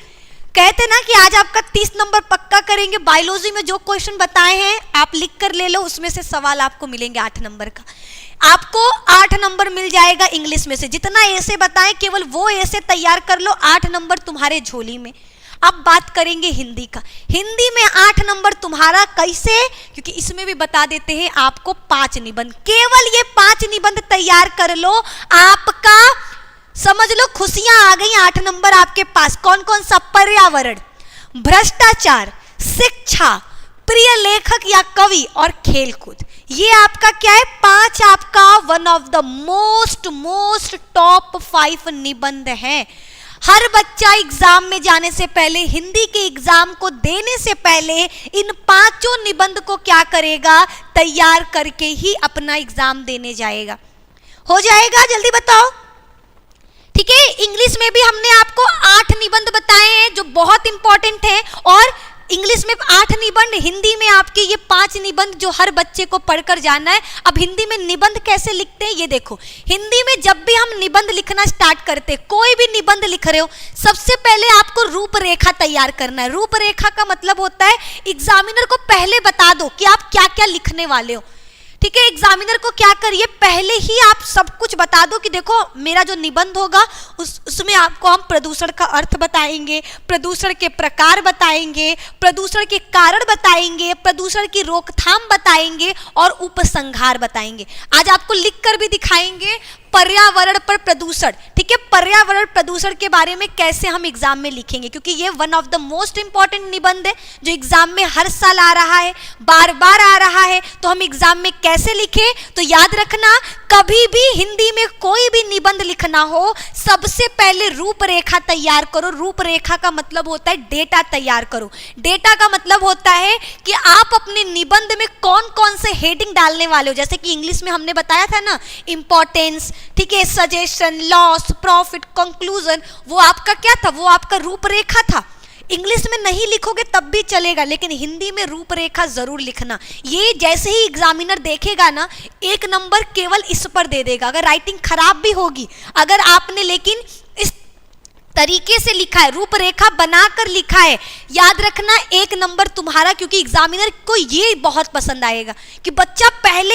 कहते ना कि आज आपका 30 नंबर पक्का करेंगे। बायोलॉजी में जो क्वेश्चन बताए हैं आप लिख कर ले लो, उसमें से सवाल आपको मिलेंगे 8 नंबर का। आपको 8 नंबर मिल जाएगा इंग्लिश में से, जितना ऐसे बताएं केवल वो ऐसे तैयार कर लो, 8 नंबर तुम्हारे झोली में। अब बात करेंगे हिंदी का। हिंदी में 8 नंबर तुम्हारा कैसे, क्योंकि इसमें भी बता देते हैं आपको 5 निबंध, केवल ये 5 निबंध तैयार कर लो, आपका समझ लो खुशियां आ गई। 8 नंबर आपके पास कौन कौन सा? पर्यावरण, भ्रष्टाचार, शिक्षा, प्रिय लेखक या कवि और खेलकूद। ये आपका क्या है? 5 आपका one of the most top 5 निबंध है। हर बच्चा एग्जाम में जाने से पहले, हिंदी के एग्जाम को देने से पहले इन 5 निबंध को क्या करेगा? तैयार करके ही अपना एग्जाम देने जाएगा। हो जाएगा? जल्दी बताओ। ठीक है, इंग्लिश में भी हमने आपको 8 निबंध बताए हैं जो बहुत इंपॉर्टेंट है, और इंग्लिश में 8 निबंध, हिंदी में आपके ये 5 निबंध जो हर बच्चे को पढ़कर जाना है। अब हिंदी में निबंध कैसे लिखते हैं ये देखो। हिंदी में जब भी हम निबंध लिखना स्टार्ट करते हैं, कोई भी निबंध लिख रहे हो, सबसे पहले आपको रूपरेखा तैयार करना है। रूपरेखा का मतलब होता है एग्जामिनर को पहले बता दो कि आप क्या क्या लिखने वाले हो। ठीक है, एग्जामिनर को क्या करिए, पहले ही आप सब कुछ बता दो कि देखो मेरा जो निबंध होगा उसमें आपको हम प्रदूषण का अर्थ बताएंगे, प्रदूषण के प्रकार बताएंगे, प्रदूषण के कारण बताएंगे, प्रदूषण की रोकथाम बताएंगे और उपसंहार बताएंगे। आज आपको लिख कर भी दिखाएंगे पर्यावरण पर प्रदूषण। ठीक है, पर्यावरण प्रदूषण के बारे में कैसे हम एग्जाम में लिखेंगे, क्योंकि ये one of the most important निबंध है जो एग्जाम में हर साल आ रहा है, बार बार आ रहा है। तो हम एग्जाम में कैसे लिखें? तो याद रखना, कभी भी हिंदी में कोई भी निबंध लिखना हो, सबसे पहले रूपरेखा तैयार करो। रूपरेखा का मतलब होता है डेटा तैयार करो। डेटा का मतलब होता है कि आप अपने निबंध में कौन कौन से हेडिंग डालने वाले हो। जैसे कि इंग्लिश में हमने बताया था ना, इंपॉर्टेंस, ठीक है, सजेशन, लॉस, प्रॉफिट, कंक्लूजन, वो आपका क्या था? वो आपका रूपरेखा था। इंग्लिश में नहीं लिखोगे तब भी चलेगा, लेकिन हिंदी में रूपरेखा जरूर लिखना। ये जैसे ही एग्जामिनर देखेगा ना, 1 नंबर केवल इस पर दे देगा। अगर राइटिंग खराब भी होगी, अगर आपने लेकिन इस तरीके से लिखा है, रूपरेखा बनाकर लिखा है, याद रखना 1 नंबर तुम्हारा। क्योंकि एग्जामिनर को ये बहुत पसंद आएगा कि बच्चा पहले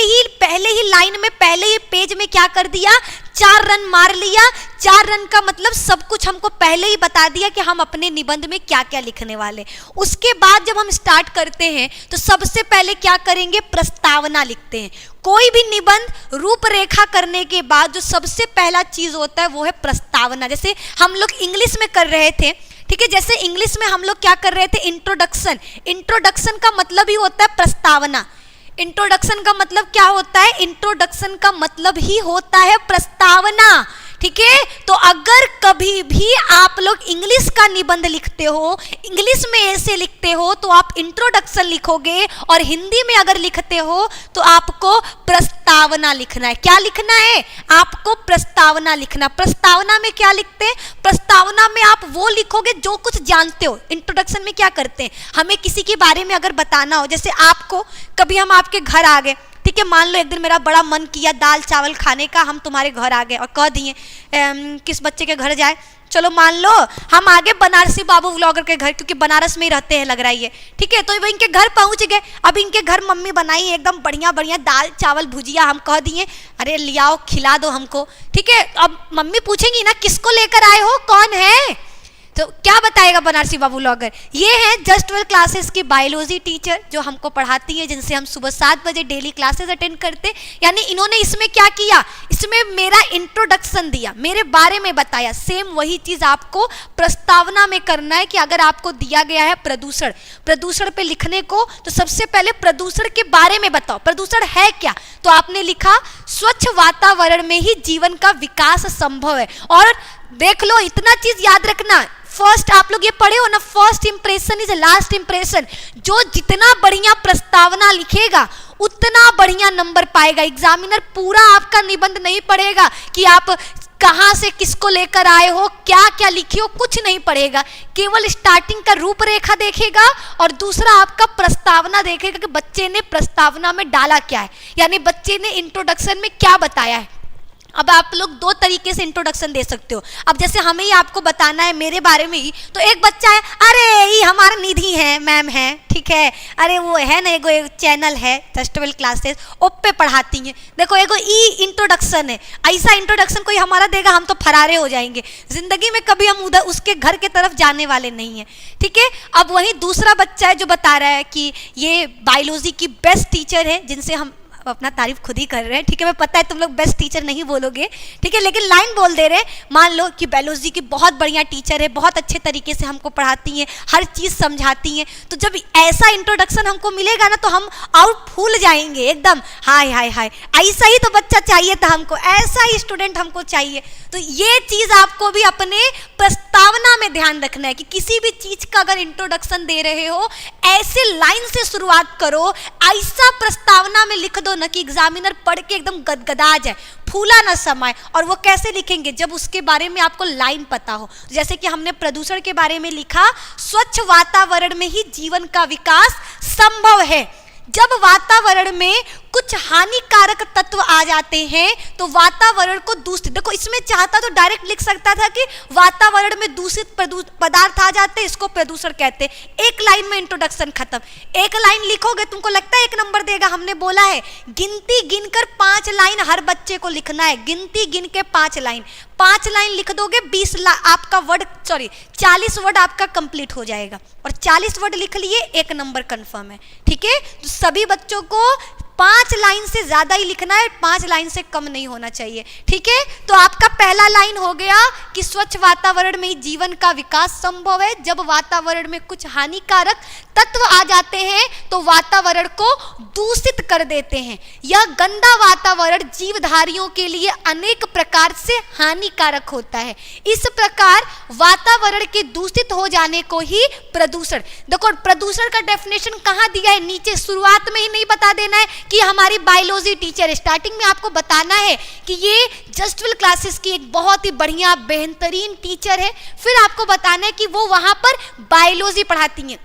ही लाइन में, पहले ही पेज में क्या कर दिया? 4 रन मार लिया। 4 रन का मतलब सब कुछ हमको पहले ही बता दिया कि हम अपने निबंध में क्या क्या लिखने वाले। उसके बाद जब हम स्टार्ट करते हैं तो सबसे पहले क्या करेंगे? प्रस्तावना लिखते हैं। कोई भी निबंध रूपरेखा करने के बाद जो सबसे पहला चीज होता है वो है प्रस्तावना। जैसे हम लोग इंग्लिश में कर रहे थे, ठीक है, जैसे इंग्लिश में हम लोग क्या कर रहे थे? इंट्रोडक्शन। इंट्रोडक्शन का मतलब ही होता है प्रस्तावना। इंट्रोडक्शन का मतलब क्या होता है? इंट्रोडक्शन का मतलब ही होता है प्रस्तावना। ठीक है, तो अगर कभी भी आप लोग इंग्लिश का निबंध लिखते हो, इंग्लिश में ऐसे लिखते हो, तो आप इंट्रोडक्शन लिखोगे, और हिंदी में अगर लिखते हो तो आपको प्रस्तावना लिखना है। क्या लिखना है? आपको प्रस्तावना लिखना। प्रस्तावना में क्या लिखते हैं? प्रस्तावना में आप वो लिखोगे जो कुछ जानते हो। इंट्रोडक्शन में क्या करते हैं? हमें किसी के बारे में अगर बताना हो, जैसे आपको कभी हम आपके घर आ गए, ठीक है, मान लो एक दिन मेरा बड़ा मन किया दाल चावल खाने का, हम तुम्हारे घर आ गए और कह दिए किस बच्चे के घर जाए, चलो मान लो हम आगे बनारसी बाबू व्लॉगर के घर, क्योंकि बनारस में ही रहते हैं लग रहा है ये, ठीक है। तो वो इनके घर पहुंच गए। अब इनके घर मम्मी बनाई एकदम बढ़िया बढ़िया दाल चावल भुजिया, हम कह दिए अरे लियाओ खिला दो हमको, ठीक है। अब मम्मी पूछेंगी ना किसको लेकर आए हो, कौन है, तो क्या बताएगा बनारसी बाबू व्लॉगर, ये है जस्ट 12 क्लासेस की बायोलॉजी टीचर जो हमको पढ़ाती है, जिनसे हम सुबह 7 बजे डेली क्लासेस अटेंड करते। यानी इन्होंने इसमें क्या किया, इसमें मेरा इंट्रोडक्शन दिया, मेरे बारे में बताया। सेम वही चीज आपको प्रस्तावना में करना है कि अगर आपको दिया गया है प्रदूषण, प्रदूषण पे लिखने को, तो सबसे पहले प्रदूषण के बारे में बताओ, प्रदूषण है क्या। तो आपने लिखा स्वच्छ वातावरण में ही जीवन का विकास संभव है। और देख लो इतना चीज याद रखना, फर्स्ट आप लोग ये पढ़े हो ना, first impression is last impression. जो जितना बढ़िया प्रस्तावना लिखेगा उतना बढ़िया नंबर पाएगा। एग्जामिनर पूरा आपका निबंध नहीं पढ़ेगा कि आप कहां से किसको लेकर आए हो, क्या क्या लिखे हो, कुछ नहीं पढ़ेगा। केवल स्टार्टिंग का रूपरेखा देखेगा और दूसरा आपका प्रस्तावना देखेगा कि बच्चे ने प्रस्तावना में डाला क्या है, यानी बच्चे ने इंट्रोडक्शन में क्या बताया है। अब आप लोग दो तरीके से इंट्रोडक्शन दे सकते हो। अब जैसे हमें ही आपको बताना है मेरे बारे में ही, तो एक बच्चा है अरे ये हमारा निधि है मैम है, ठीक है, अरे वो है ना एगो चैनल है जस्ट 12 क्लासेस ओप पे पढ़ाती हैं, देखो एगो ई इंट्रोडक्शन है। ऐसा इंट्रोडक्शन कोई हमारा देगा हम तो फरारे हो जाएंगे, जिंदगी में कभी हम उधर उसके घर के तरफ जाने वाले नहीं हैं, ठीक है। अब वही दूसरा बच्चा है जो बता रहा है कि ये बायोलॉजी की बेस्ट टीचर है, जिनसे हम अपना तारीफ खुद ही कर रहे हैं, ठीक है। मैं पता है तुम लोग बेस्ट टीचर नहीं बोलोगे, ठीक है, लेकिन लाइन बोल दे रहे हैं। मान लो कि बायोलॉजी की बहुत बढ़िया टीचर है, बहुत अच्छे तरीके से हमको पढ़ाती हैं, हर चीज़ समझाती हैं। तो जब ऐसा इंट्रोडक्शन हमको मिलेगा ना तो हम आउट फूल जाएंगे एकदम, हाय हाय हाय, ऐसा ही तो बच्चा चाहिए था हमको, ऐसा ही स्टूडेंट हमको चाहिए। तो ये चीज़ आपको भी अपने प्रस्तावना में ध्यान रखना है कि किसी भी चीज़ का अगर इंट्रोडक्शन दे रहे हो ऐसे लाइन से शुरुआत करो, ऐसा प्रस्तावना में लिख दो ना कि एग्जामिनर पढ़ के एकदम गदगदा जाए, फूला ना समाए। और वो कैसे लिखेंगे, जब उसके बारे में आपको लाइन पता हो। जैसे कि हमने प्रदूषण के बारे में लिखा, स्वच्छ वातावरण में ही जीवन का विकास संभव है। जब वातावरण में कुछ हानिकारक तत्व आ जाते हैं तो वातावरण को दूषित, देखो इसमें चाहता तो डायरेक्ट लिख सकता था कि वातावरण में दूषित पदार्थ आ जाते हैं, इसको प्रदूषण कहते हैं। एक लाइन में इंट्रोडक्शन खत्म। एक लाइन लिखोगे तुमको लगता है 1 नंबर देगा, हमने बोला है गिनती गिनकर 5 लाइन हर बच्चे को लिखना है, गिनती गिन के 5 लाइन। 5 लाइन लिख दोगे 40 वर्ड आपका कंप्लीट हो जाएगा, और 40 वर्ड लिख लिए 1 नंबर कंफर्म है, ठीक है। तो सभी बच्चों को 5 लाइन से ज्यादा ही लिखना है, 5 लाइन से कम नहीं होना चाहिए, ठीक है। तो आपका पहला लाइन हो गया कि स्वच्छ वातावरण में ही जीवन का विकास संभव है। जब वातावरण में कुछ हानिकारक तत्व आ जाते हैं तो वातावरण को दूषित कर देते हैं। यह गंदा वातावरण जीवधारियों के लिए अनेक प्रकार से हानिकारक होता है। इस प्रकार वातावरण के दूषित हो जाने को ही प्रदूषण, देखो प्रदूषण का डेफिनेशन कहाँ दिया है, नीचे शुरुआत में ही नहीं बता देना है कि हमारी बायोलॉजी टीचर, स्टार्टिंग में आपको बताना है कि ये जस्ट 12 क्लासेस की एक बहुत ही बढ़िया बेहतरीन टीचर है। फिर आपको बताना है कि वो वहां पर बायोलॉजी पढ़ाती हैं।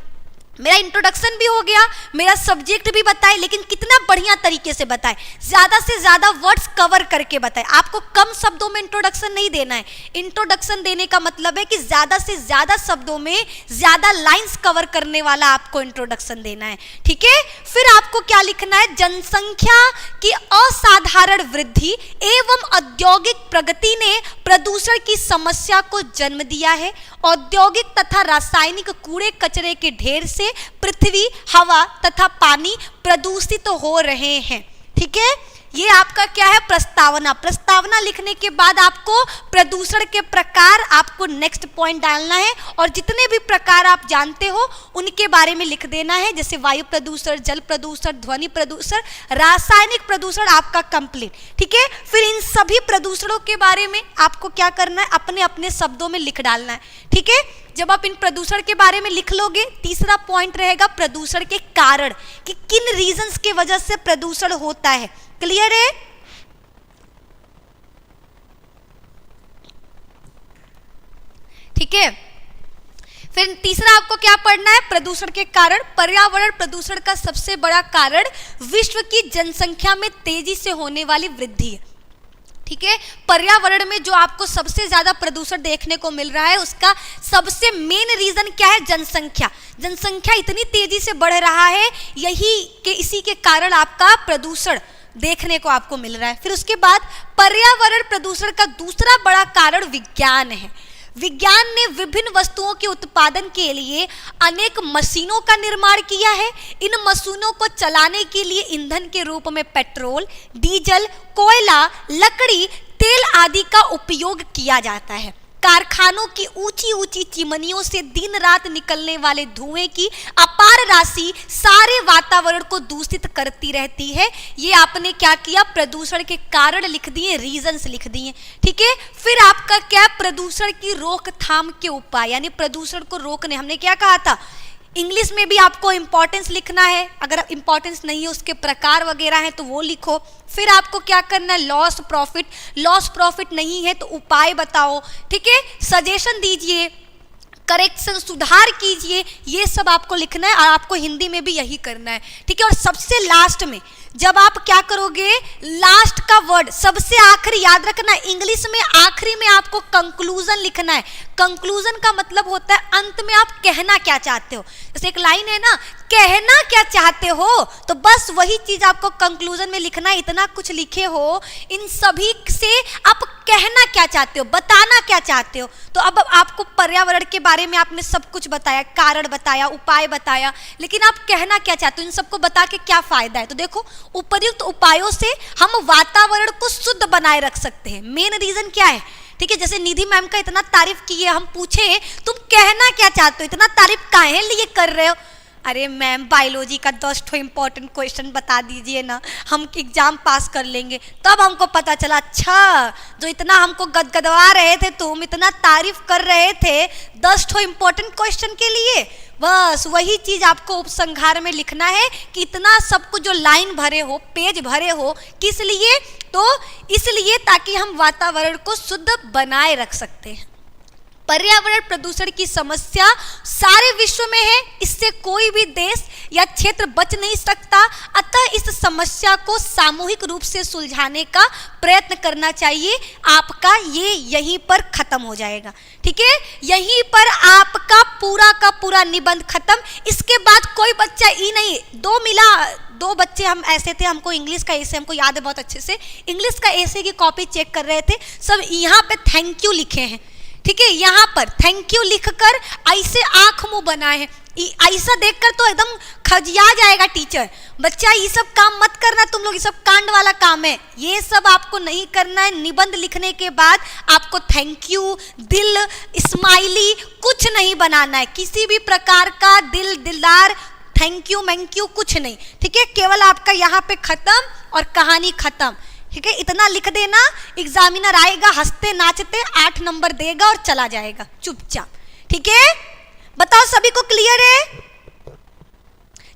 मेरा इंट्रोडक्शन भी हो गया, मेरा सब्जेक्ट भी बताए, लेकिन कितना बढ़िया तरीके से बताए, ज़्यादा से ज़्यादा वर्ड्स कवर करके बताए। आपको कम शब्दों में इंट्रोडक्शन नहीं देना है। इंट्रोडक्शन देने का मतलब है कि ज़्यादा से ज़्यादा शब्दों में ज़्यादा लाइंस कवर करने वाला आपको इंट्रोडक्शन देना है, ठीक है। फिर आपको क्या लिखना है, जनसंख्या की असाधारण वृद्धि एवं औद्योगिक प्रगति ने प्रदूषण की समस्या को जन्म दिया है। औद्योगिक तथा रासायनिक कूड़े कचरे के ढेर से पृथ्वी, हवा तथा पानी प्रदूषित हो रहे हैं, ठीक है। ये आपका क्या है, प्रस्तावना। प्रस्तावना लिखने के बाद आपको प्रदूषण के प्रकार आपको नेक्स्ट पॉइंट डालना है, और जितने भी प्रकार आप जानते हो उनके बारे में लिख देना है, जैसे वायु प्रदूषण, जल प्रदूषण, ध्वनि प्रदूषण, रासायनिक प्रदूषण आपका कंप्लीट, ठीक है। फिर इन सभी प्रदूषणों के बारे में आपको क्या करना है, अपने अपने शब्दों में लिख डालना है, ठीक है। जब आप इन प्रदूषण के बारे में लिख लोगे, तीसरा पॉइंट रहेगा प्रदूषण के कारण, कि किन रीजंस की वजह से प्रदूषण होता है। क्लियर है? ठीक है। फिर तीसरा आपको क्या पढ़ना है, प्रदूषण के कारण। पर्यावरण प्रदूषण का सबसे बड़ा कारण विश्व की जनसंख्या में तेजी से होने वाली वृद्धि है। ठीक है। पर्यावरण में जो आपको सबसे ज्यादा प्रदूषण देखने को मिल रहा है उसका सबसे मेन रीजन क्या है? जनसंख्या। जनसंख्या इतनी तेजी से बढ़ रहा है, इसी के कारण आपका प्रदूषण देखने को आपको मिल रहा है। फिर उसके बाद पर्यावरण प्रदूषण का दूसरा बड़ा कारण विज्ञान है। विज्ञान ने विभिन्न वस्तुओं के उत्पादन के लिए अनेक मशीनों का निर्माण किया है। इन मशीनों को चलाने के लिए ईंधन के रूप में पेट्रोल, डीजल, कोयला, लकड़ी, तेल आदि का उपयोग किया जाता है। कारखानों की ऊंची ऊंची चिमनियों से दिन रात निकलने वाले धुएं की अपार राशि सारे वातावरण को दूषित करती रहती है। ये आपने क्या किया? प्रदूषण के कारण लिख दिए, रीजंस लिख दिए। ठीक है। फिर आपका क्या? प्रदूषण की रोकथाम के उपाय, यानी प्रदूषण को रोकने, हमने क्या कहा था? इंग्लिश में भी आपको इंपॉर्टेंस लिखना है, अगर इंपॉर्टेंस नहीं है उसके प्रकार वगैरह हैं तो वो लिखो। फिर आपको क्या करना है? Loss profit. लॉस प्रॉफिट नहीं है तो उपाय बताओ। ठीक है। सजेशन दीजिए, करेक्शन, सुधार कीजिए, ये सब आपको लिखना है और आपको हिंदी में भी यही करना है। ठीक है। और सबसे लास्ट में जब आप क्या करोगे, लास्ट का वर्ड सबसे आखिरी, याद रखना इंग्लिश में आखिरी में आपको कंक्लूजन लिखना है। कंक्लूजन का मतलब होता है अंत में आप कहना क्या चाहते हो। जैसे एक लाइन है ना, कहना क्या चाहते हो, तो बस वही चीज आपको कंक्लूजन में लिखना है। इतना कुछ लिखे हो, इन सभी से आप कहना क्या चाहते हो, बताना क्या चाहते हो। तो अब आपको पर्यावरण के बारे में आपने सब कुछ बताया, कारण बताया, उपाय बताया, लेकिन आप कहना क्या चाहते हो, इन सबको बता के क्या फायदा है। तो देखो, उपर्युक्त उपायों से हम वातावरण को शुद्ध बनाए रख सकते हैं। मेन रीजन क्या है? ठीक है। जैसे निधि मैम का इतना तारीफ किए, हम पूछे तुम कहना क्या चाहते हो, इतना तारीफ काहे लिए कर रहे हो? अरे मैम बायोलॉजी का 10 इंपॉर्टेंट क्वेश्चन बता दीजिए ना, हम एग्जाम पास कर लेंगे। तब हमको पता चला, अच्छा जो इतना हमको गदगदवा रहे थे, तुम इतना तारीफ कर रहे थे 10 इंपॉर्टेंट क्वेश्चन के लिए। बस वही चीज आपको उपसंहार में लिखना है कि इतना सब कुछ जो लाइन भरे हो, पेज भरे हो, किस लिए? तो इसलिए ताकि हम वातावरण को शुद्ध बनाए रख सकते हैं। पर्यावरण प्रदूषण की समस्या सारे विश्व में है, इससे कोई भी देश या क्षेत्र बच नहीं सकता। अतः इस समस्या को सामूहिक रूप से सुलझाने का प्रयत्न करना चाहिए। आपका ये यहीं पर खत्म हो जाएगा। ठीक है। यहीं पर आपका पूरा का पूरा निबंध खत्म। इसके बाद कोई बच्चा ही नहीं, दो बच्चे हम ऐसे थे, हमको इंग्लिश का एसे हमको याद है बहुत अच्छे से, इंग्लिश का एसे की कॉपी चेक कर रहे थे, सब यहाँ पे थैंक यू लिखे हैं। ठीक है। यहाँ पर थैंक यू लिखकर ऐसे आंख मुंह बनाए हैं, ऐसा देखकर तो एकदम खजिया जाएगा टीचर, बच्चा ये सब काम मत करना, तुम लोग ये सब कांड वाला काम है, ये सब आपको नहीं करना है। निबंध लिखने के बाद आपको थैंक यू, दिल, स्माइली कुछ नहीं बनाना है, किसी भी प्रकार का दिल, दिलदार, थैंक यू, मैंक यू कुछ नहीं। ठीक है। केवल आपका यहाँ पे खत्म और कहानी खत्म। ठीक है। इतना लिख देना, एग्जामिनर आएगा हंसते नाचते 8 नंबर देगा और चला जाएगा चुपचाप। ठीक है। बताओ सभी को क्लियर है?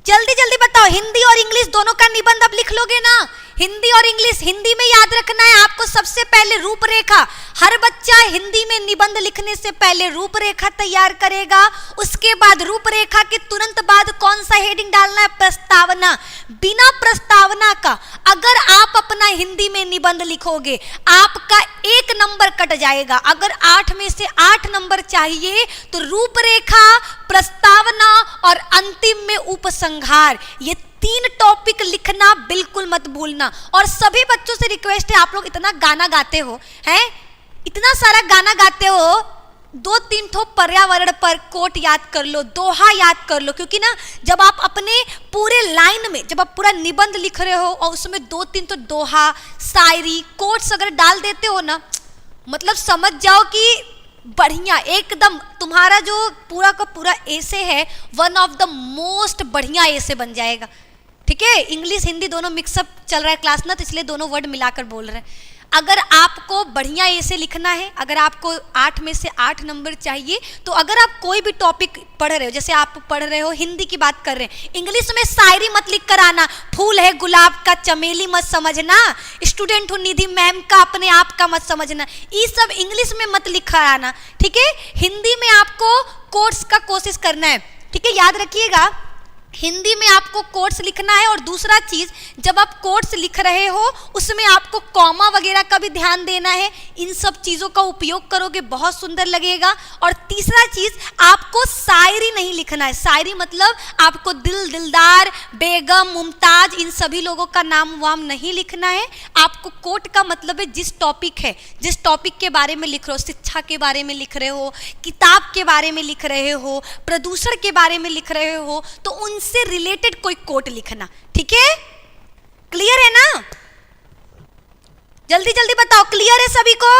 जल्दी जल्दी बताओ। हिंदी और इंग्लिश दोनों का निबंध अब लिख लोगे ना? हिंदी और इंग्लिश। हिंदी में याद रखना है आपको सबसे पहले रूपरेखा। हर बच्चा हिंदी में निबंध लिखने से पहले रूपरेखा तैयार करेगा। उसके बाद रूपरेखा के तुरंत बाद कौन सा हेडिंग डालना है? प्रस्तावना। बिना प्रस्तावना का अगर आप अपना हिंदी में निबंध लिखोगे आपका 1 नंबर कट जाएगा। अगर 8 में से 8 नंबर चाहिए तो रूपरेखा, प्रस्तावना और अंतिम में उपसंहार, ये 3 टॉपिक लिखना बिल्कुल मत भूलना। और सभी बच्चों से रिक्वेस्ट है, आप लोग इतना गाना गाते हो, हैं इतना सारा गाना गाते हो, 2-3 ठो पर्यावरण पर कोट याद कर लो, दोहा याद कर लो। क्योंकि ना जब आप अपने पूरे लाइन में, जब आप पूरा निबंध लिख रहे हो और उसमें 2-3 तो दोहा, शायरी, कोट्स अगर डाल देते हो ना, मतलब समझ जाओ कि बढ़िया एकदम तुम्हारा जो पूरा का पूरा एसे है, वन ऑफ द मोस्ट बढ़िया एसे बन जाएगा। ठीक है। इंग्लिश हिंदी दोनों मिक्सअप चल रहा है क्लास ना, तो इसलिए दोनों वर्ड मिलाकर बोल रहे हैं। अगर आपको बढ़िया एसे लिखना है, अगर आपको 8 में से 8 नंबर चाहिए, तो अगर आप कोई भी टॉपिक पढ़ रहे हो, जैसे आप पढ़ रहे हो हिंदी की बात कर रहे हैं, इंग्लिश में शायरी मत लिख कर आना, फूल है गुलाब का चमेली मत समझना, स्टूडेंट हूँ निधि मैम का अपने आप का मत समझना, ये सब इंग्लिश में मत लिख कर आना। ठीक है। हिंदी में आपको कोर्स का कोशिश करना है। ठीक है। याद रखिएगा, हिंदी में आपको कोट्स लिखना है, और दूसरा चीज जब आप कोट्स लिख रहे हो उसमें आपको कॉमा वगैरह का भी ध्यान देना है। इन सब चीजों का उपयोग करोगे बहुत सुंदर लगेगा। और तीसरा चीज, आपको शायरी नहीं लिखना है। शायरी मतलब आपको दिल, दिलदार, बेगम, मुमताज, इन सभी लोगों का नाम वाम नहीं लिखना है। आपको कोट का मतलब है जिस टॉपिक है, जिस टॉपिक के बारे में लिख रहे हो, शिक्षा के बारे में लिख रहे हो, किताब के बारे में लिख रहे हो, प्रदूषण के बारे में लिख रहे हो, तो उनसे रिलेटेड कोई कोट लिखना। ठीक है, क्लियर है ना? जल्दी जल्दी बताओ, क्लियर है सभी को?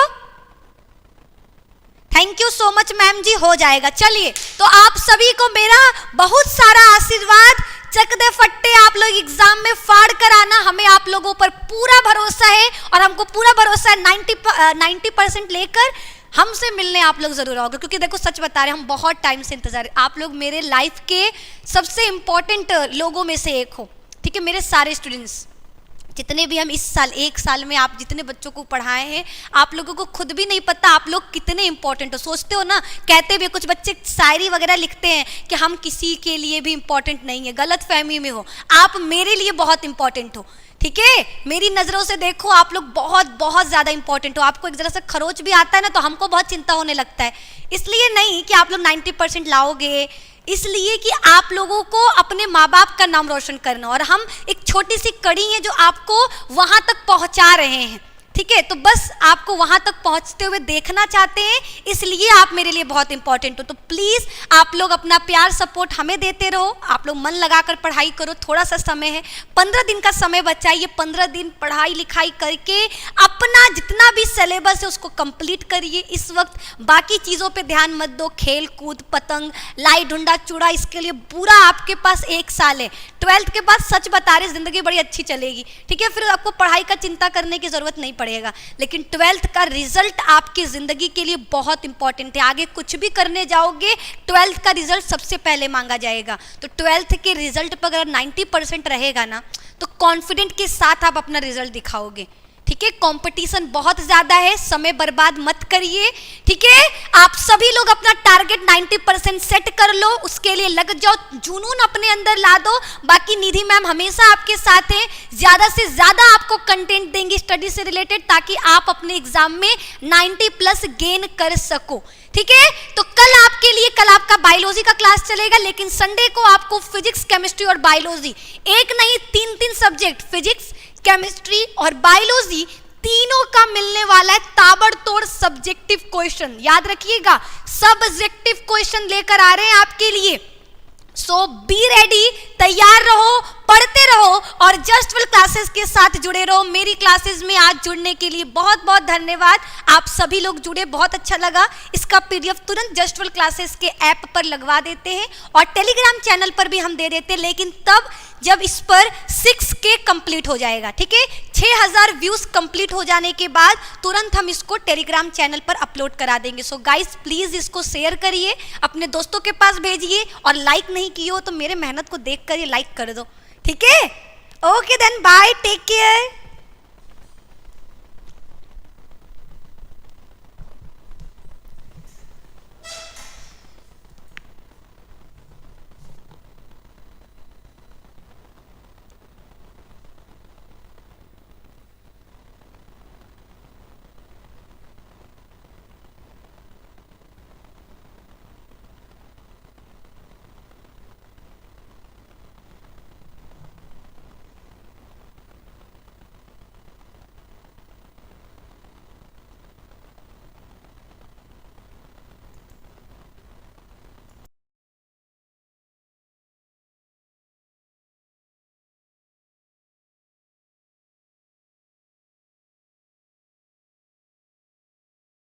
Thank you so much ma'am ji, हो जाएगा। चलिए, तो आप सभी को मेरा बहुत सारा आशीर्वाद। चक दे फट्टे, आप लोग एग्जाम में फाड़ कर आना। हमें आप लोगों पर पूरा भरोसा है, और हमको पूरा भरोसा है 90% लेकर हमसे मिलने आप लोग जरूर आओगे। क्योंकि देखो, सच बता रहे हैं, हम बहुत टाइम से इंतजार, आप लोग मेरे लाइफ के सबसे इंपॉर्टेंट लोगों में से एक हो। ठीक है, मेरे सारे स्टूडेंट्स जितने भी हम इस साल, एक साल में आप जितने बच्चों को पढ़ाए हैं, आप लोगों को खुद भी नहीं पता आप लोग कितने इंपॉर्टेंट हो। सोचते हो ना, कहते भी कुछ बच्चे शायरी वगैरह लिखते हैं कि हम किसी के लिए भी इंपॉर्टेंट नहीं है। गलत फहमी में हो, आप मेरे लिए बहुत इंपॉर्टेंट हो। ठीक है, मेरी नज़रों से देखो, आप लोग बहुत बहुत ज़्यादा इंपॉर्टेंट हो। आपको एक जरा सा खरोच भी आता है ना, तो हमको बहुत चिंता होने लगता है। इसलिए नहीं कि आप लोग 90% लाओगे, इसलिए कि आप लोगों को अपने माँ बाप का नाम रोशन करना, और हम एक छोटी सी कड़ी है जो आपको वहाँ तक पहुँचा रहे हैं। ठीक है, तो बस आपको वहां तक पहुंचते हुए देखना चाहते हैं, इसलिए आप मेरे लिए बहुत इंपॉर्टेंट हो। तो प्लीज आप लोग अपना प्यार सपोर्ट हमें देते रहो। आप लोग मन लगाकर पढ़ाई करो। थोड़ा सा समय है, 15 दिन का समय बचा है। ये 15 दिन पढ़ाई लिखाई करके अपना जितना भी सिलेबस है उसको कंप्लीट करिए। इस वक्त बाकी चीज़ों पे ध्यान मत दो, खेल कूद, पतंग, लाई ढूंढा चूड़ा, इसके लिए पूरा आपके पास 1 साल है। 12th के बाद सच बता रहे, जिंदगी बड़ी अच्छी चलेगी। ठीक है, फिर आपको पढ़ाई का चिंता करने की जरूरत नहीं पड़ेगा। लेकिन 12th का रिजल्ट आपकी जिंदगी के लिए बहुत इंपॉर्टेंट है। आगे कुछ भी करने जाओगे, 12th का रिजल्ट सबसे पहले मांगा जाएगा। तो 12th के रिजल्ट पर अगर 90% रहेगा ना, तो कॉन्फिडेंट के साथ आप अपना रिजल्ट दिखाओगे। ठीक है, कंपटीशन बहुत ज्यादा है, समय बर्बाद मत करिए। ठीक है, आप सभी लोग अपना टारगेट 90% सेट कर लो, उसके लिए लग जाओ, जुनून अपने अंदर ला दो। बाकी निधि मैम हमेशा आपके साथ हैं, ज्यादा से ज्यादा आपको कंटेंट देंगे स्टडी से रिलेटेड, ताकि आप अपने एग्जाम में 90+ गेन कर सको। ठीक है, तो कल आपके लिए, कल आपका बायोलॉजी का क्लास चलेगा, लेकिन संडे को आपको फिजिक्स, केमिस्ट्री और बायोलॉजी, एक नहीं 3 सब्जेक्ट, फिजिक्स, केमिस्ट्री और बायोलॉजी, तीनों का मिलने वाला है ताबड़तोड़ सब्जेक्टिव क्वेश्चन। याद रखिएगा, सब्जेक्टिव क्वेश्चन लेकर आ रहे हैं आपके लिए। सो बी रेडी, तैयार रहो, पढ़ते रहो और जस्ट वेल क्लासेस के साथ जुड़े रहो। मेरी क्लासेस में आज जुड़ने के लिए बहुत बहुत धन्यवाद। आप सभी लोग जुड़े, बहुत अच्छा लगा। इसका PDF तुरंत जस्ट वेल क्लासेस के ऐप पर लगवा देते हैं, और टेलीग्राम चैनल पर भी हम दे देते हैं, लेकिन तब जब इस पर 6K कंप्लीट हो जाएगा। ठीक है, 6000 व्यूज कंप्लीट हो जाने के बाद तुरंत हम इसको टेलीग्राम चैनल पर अपलोड करा देंगे। सो गाइस, प्लीज इसको शेयर करिए, अपने दोस्तों के पास भेजिए, और लाइक नहीं किए हो तो मेरे मेहनत को देख कर ये लाइक कर दो। ठीक है, okay then, bye, take care.